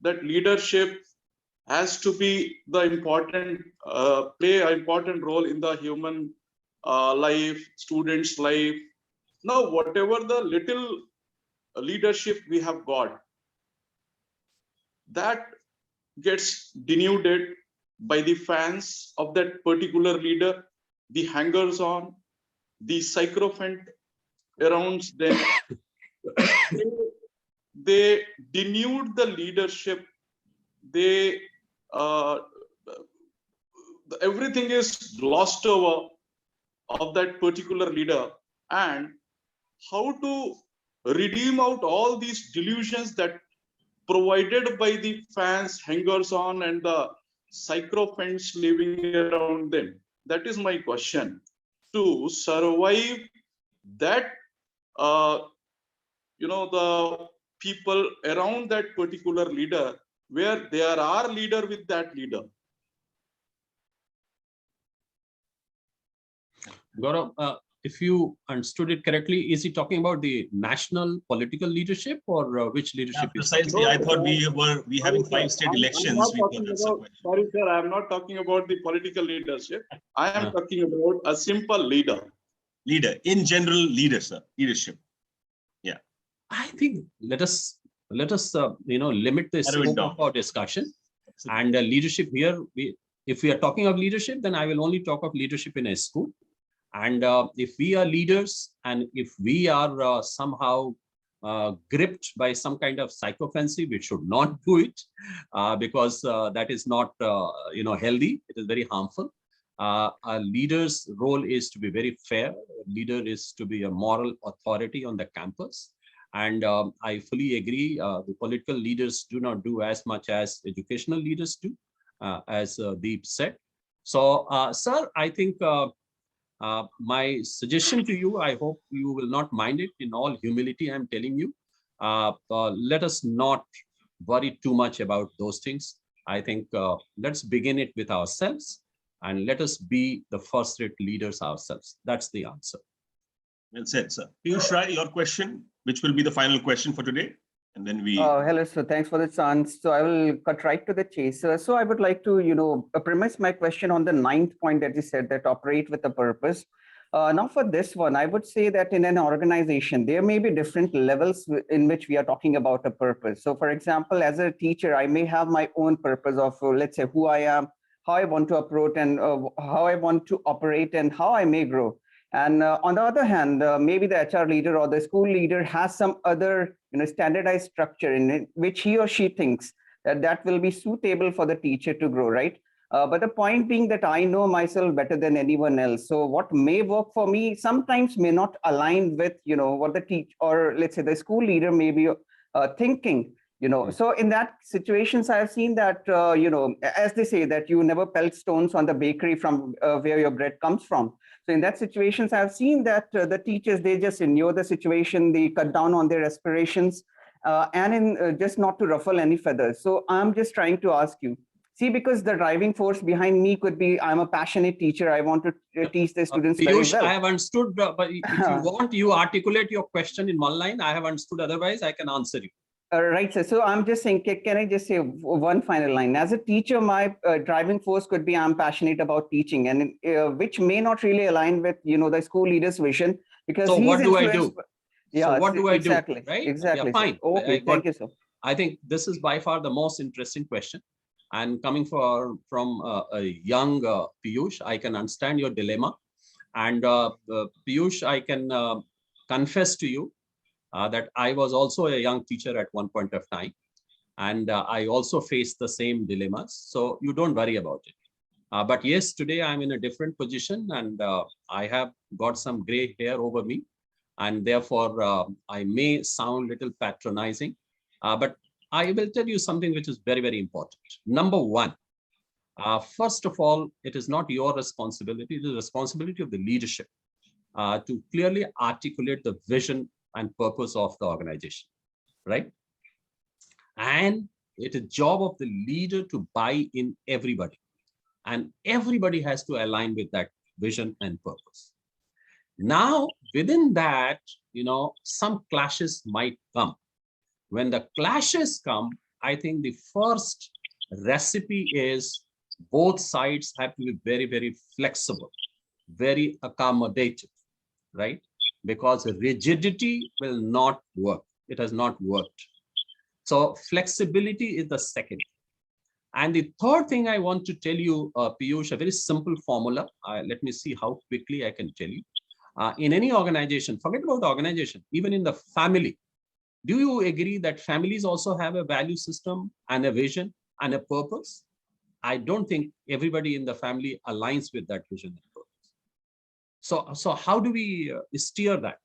that leadership has to be the important, play an important role in the human life, students' life. Now, whatever the little leadership we have got, that gets denuded by the fans of that particular leader, the hangers-on, the sycophant around them. They denude the leadership. They everything is glossed over of that particular leader, and how to redeem out all these delusions that provided by the fans, hangers-on, and the sycophants living around them. That is my question. To survive that, the people around that particular leader, where there are leader with that leader. Gaurav, if you understood it correctly, is he talking about the national political leadership or which leadership? Precisely, I thought we having 5 state elections. Sorry, sir, I am not talking about the political leadership. I am talking about a simple leader. Leader, in general, leader, sir, leadership. Yeah. I think let us limit the scope of our discussion. And leadership here, if we are talking of leadership, then I will only talk of leadership in a school. And if we are leaders and if we are somehow gripped by some kind of psychopathy, we should not do it because that is not healthy. It is very harmful. A leader's role is to be very fair. A leader is to be a moral authority on the campus. And I fully agree, the political leaders do not do as much as educational leaders do, as Deep said. So, sir, I think my suggestion to you, I hope you will not mind it. In all humility, I'm telling you, let us not worry too much about those things. I think let's begin it with ourselves and let us be the first-rate leaders ourselves. That's the answer. Well said, sir. Piyush Rai, your question, which will be the final question for today. And then we... Hello, sir. Thanks for the chance. So I will cut right to the chase. So I would like to, premise my question on the 9th point that you said, that operate with a purpose. Now for this one, I would say that in an organization, there may be different levels in which we are talking about a purpose. So for example, as a teacher, I may have my own purpose of, let's say, who I am, how I want to approach and how I want to operate and how I may grow. And on the other hand, maybe the HR leader or the school leader has some other standardized structure in it, which he or she thinks that will be suitable for the teacher to grow, right? But the point being that I know myself better than anyone else. So what may work for me sometimes may not align with, what the teacher or let's say the school leader may be thinking. So in that situations, I've seen that, as they say that you never pelt stones on the bakery from where your bread comes from. So in that situations, I've seen that the teachers, they just ignore the situation, they cut down on their aspirations and in just not to ruffle any feathers. So I'm just trying to ask you, see, because the driving force behind me could be, I'm a passionate teacher. I want to teach the students very well. I have understood, but if you want, you articulate your question in one line. I have understood. Otherwise, I can answer you. Right, sir. So I'm just saying, can I just say one final line? As a teacher, my driving force could be I'm passionate about teaching, and which may not really align with the school leader's vision, because so what do I do? Yeah, so what do I exactly, do? Right? Exactly. Yeah, fine. Okay, thank you, sir. I think this is by far the most interesting question. And coming from a young Piyush, I can understand your dilemma. And Piyush, I can confess to you that I was also a young teacher at one point of time. And I also faced the same dilemmas. So you don't worry about it. But yes, today I'm in a different position and I have got some gray hair over me. And therefore, I may sound a little patronizing. But I will tell you something which is very, very important. Number one, first of all, it is not your responsibility. It is the responsibility of the leadership to clearly articulate the vision and purpose of the organization, right? And it is job of the leader to buy in everybody. And everybody has to align with that vision and purpose. Now, within that, some clashes might come. When the clashes come, I think the first recipe is both sides have to be very, very flexible, very accommodative, right? Because rigidity will not work. It has not worked. So flexibility is the second. And the third thing I want to tell you, Piyush, a very simple formula. Let me see how quickly I can tell you. In any organization, forget about organization, even in the family, do you agree that families also have a value system and a vision and a purpose? I don't think everybody in the family aligns with that vision and purpose. So how do we steer that?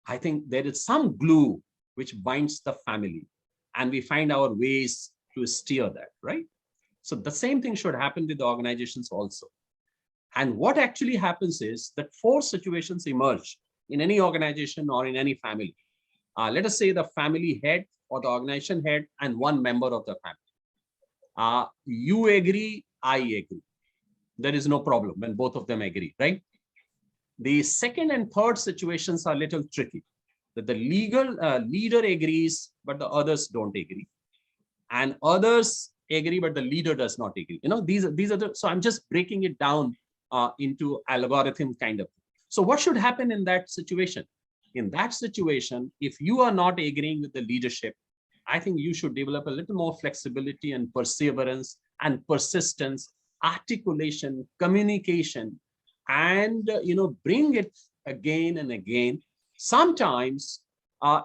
I think there is some glue which binds the family and we find our ways to steer that, right? So the same thing should happen with the organizations also. And what actually happens is that 4 situations emerge in any organization or in any family. Let us say the family head or the organization head and one member of the family. You agree, I agree. There is no problem when both of them agree, right? The second and third situations are a little tricky. That the leader agrees, but the others don't agree. And others agree, but the leader does not agree. These are the, so I'm just breaking it down into algorithm kind of. So what should happen in that situation? In that situation, if you are not agreeing with the leadership, I think you should develop a little more flexibility and perseverance and persistence, articulation, communication, and bring it again and again. Sometimes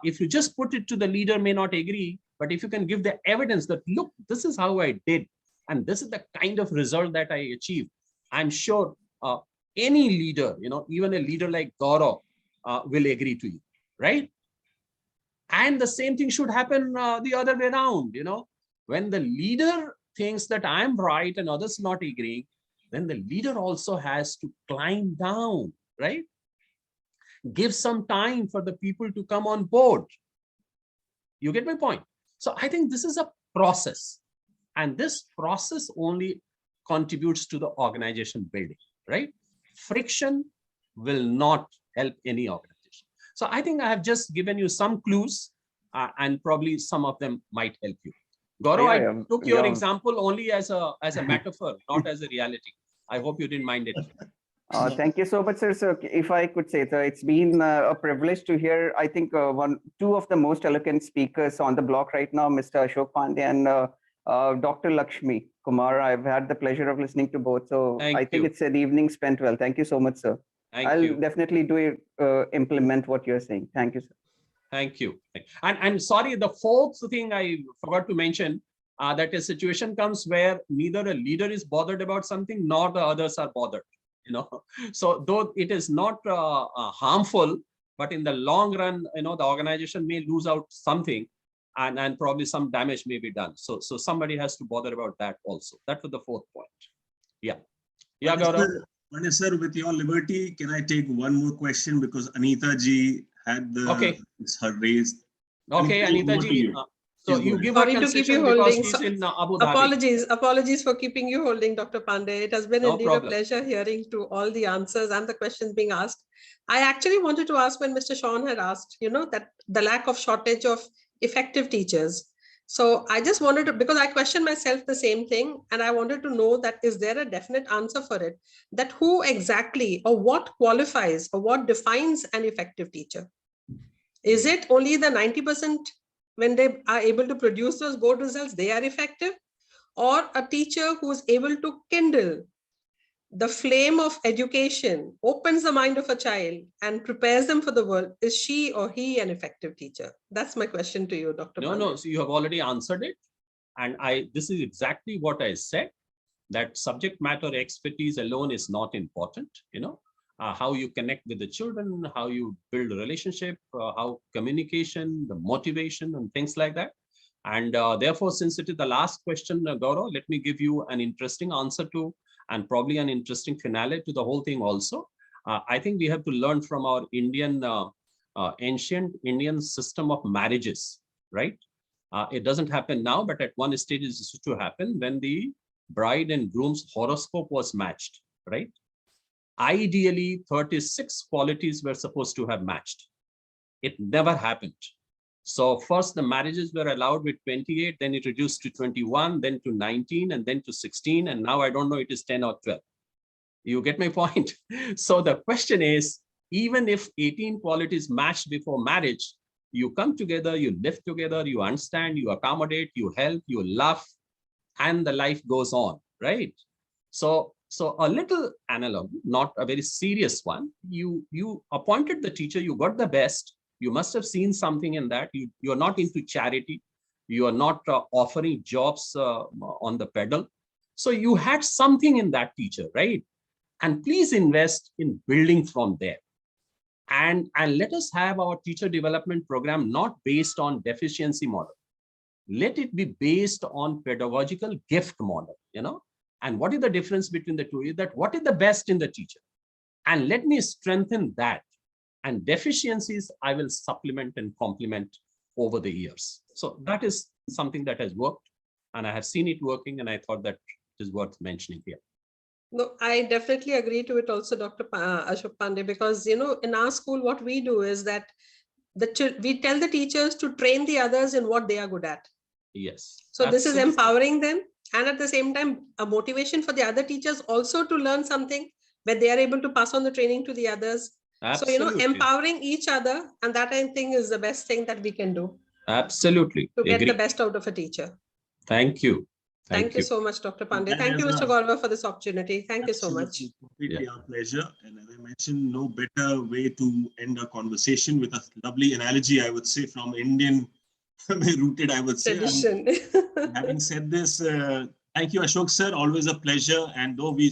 if you just put it to the leader may not agree, but if you can give the evidence that, look, this is how I did, and this is the kind of result that I achieved, I'm sure any leader, even a leader like Gaurav will agree to you, right? And the same thing should happen the other way around. When the leader thinks that I'm right and others not agreeing, then the leader also has to climb down, right? Give some time for the people to come on board. You get my point? So I think this is a process, and this process only contributes to the organization building, right? Friction will not help any organization. So I think I have just given you some clues, and probably some of them might help you. Gaurav, I took your example only as a metaphor, not as a reality. I hope you didn't mind it. Thank you so much, sir. So if I could say, sir, it's been a privilege to hear, I think, two of the most eloquent speakers on the block right now, Mr. Ashok Pandey and Dr. Lakshmi Kumar. I've had the pleasure of listening to both. So I think it's an evening spent well. Thank you so much, sir. I'll definitely implement what you're saying. Thank you, sir. Thank you. And sorry, the fourth thing I forgot to mention, that a situation comes where neither a leader is bothered about something nor the others are bothered. So though it is not harmful, but in the long run, the organization may lose out something, and probably some damage may be done. So somebody has to bother about that also. That was the fourth point. Yeah, Gaurav. Pandey sir, with your liberty, can I take one more question, because Anita ji had her raised. Okay, Anita ji. So you give her concession because she's in Abu Dhabi. Apologies for keeping you holding, Dr. Pandey. It has been indeed a pleasure hearing to all the answers and the questions being asked. I actually wanted to ask, when Mr. Sean had asked, that the lack of shortage of effective teachers. So I just wanted to, because I questioned myself the same thing, and I wanted to know that, is there a definite answer for it? That who exactly, or what qualifies, or what defines an effective teacher? Is it only the 90% when they are able to produce those board results, they are effective? Or a teacher who is able to kindle the flame of education, opens the mind of a child and prepares them for the world, is she or he an effective teacher? That's my question to you, Dr. Pandey. No, so you have already answered it. And this is exactly what I said, that subject matter expertise alone is not important. How you connect with the children, how you build a relationship, how communication, the motivation and things like that. And therefore, since it is the last question, Gaurav, let me give you an interesting answer to, and probably an interesting finale to the whole thing also. I think we have to learn from our ancient Indian system of marriages, right? It doesn't happen now, but at one stage it used to happen when the bride and groom's horoscope was matched, right? Ideally, 36 qualities were supposed to have matched. It never happened. So first the marriages were allowed with 28, then it reduced to 21, then to 19, and then to 16. And now I don't know, it is 10 or 12. You get my point? So the question is, even if 18 qualities matched before marriage, you come together, you live together, you understand, you accommodate, you help, you laugh, and the life goes on, right? So a little analog, not a very serious one. You appointed the teacher, you got the best. You must have seen something in that. You are not into charity. You are not offering jobs on the pedal. So you had something in that teacher, right? And please invest in building from there. And let us have our teacher development program not based on deficiency model. Let it be based on pedagogical gift model, And what is the difference between the two? Is that what is the best in the teacher? And let me strengthen that. And deficiencies, I will supplement and complement over the years. So that is something that has worked, and I have seen it working, and I thought that it is worth mentioning here. No, I definitely agree to it also, Dr. Ashok Pandey, because, in our school, what we do is that we tell the teachers to train the others in what they are good at. Yes. So this is empowering them, and at the same time, a motivation for the other teachers also to learn something where they are able to pass on the training to the others. Absolutely. So, empowering each other, and that I think is the best thing that we can do. Absolutely. To get the best out of a teacher. Thank you. Thank you so much, Dr. Pandey. Thank you, Mr. Gaurav, for this opportunity. Thank you so much. Completely our pleasure. And as I mentioned, no better way to end a conversation with a lovely analogy, I would say, from Indian rooted, I would say. Tradition. Having said this, thank you, Ashok sir. Always a pleasure. And though we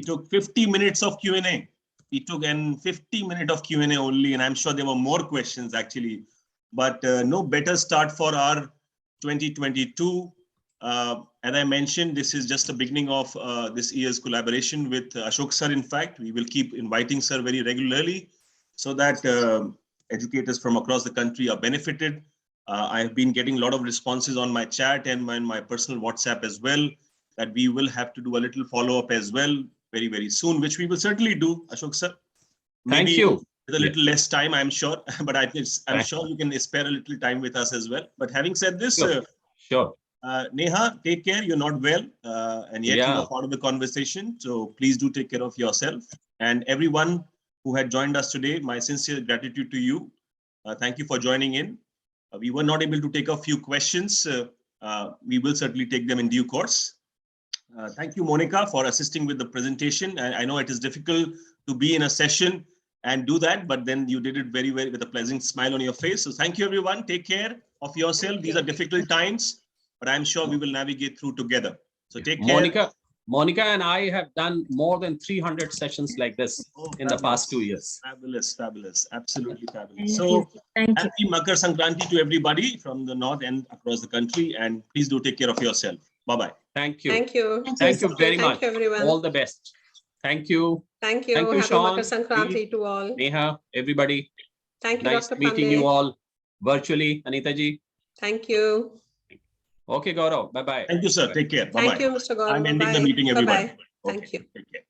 took 50 minutes of Q&A. We took 50 minutes of Q&A only, and I'm sure there were more questions actually. But no better start for our 2022. As I mentioned, this is just the beginning of this year's collaboration with Ashok sir. In fact, we will keep inviting sir very regularly so that educators from across the country are benefited. I have been getting a lot of responses on my chat and my personal WhatsApp as well, that we will have to do a little follow-up as well very, very soon, which we will certainly do, Ashok sir. Maybe Thank you. With a little less time, I'm sure, but I'm sure you can spare a little time with us as well. But having said this, sure. Neha, take care. You're not well, and yet you are part of the conversation. So please do take care of yourself. And everyone who had joined us today, my sincere gratitude to you. Thank you for joining in. We were not able to take a few questions. We will certainly take them in due course. Thank you, Monica, for assisting with the presentation. I know it is difficult to be in a session and do that, but then you did it very well with a pleasant smile on your face. So thank you, everyone. Take care of yourself. These are difficult times, but I'm sure we will navigate through together. So take care. Monica and I have done more than 300 sessions like this in the past 2 years. Fabulous, fabulous, absolutely fabulous. So happy Makar Sankranti to everybody from the north and across the country, and please do take care of yourself. Bye-bye. Thank you. Thank you. Thank you very much. Thank you, everyone. All the best. Thank you. Thank you. Happy Makar Sankranti to all. Neha, everybody. Thank you, nice Dr. meeting Pandey. you all virtually. Anita ji. Thank you. Okay, Gaurav. Bye-bye. Tye. Thank you, sir. Take care. Bye-bye. Thank you, Mr. Gaurav. I'm ending Bye. the meeting, everybody. Bye-bye. Thank you. Take care.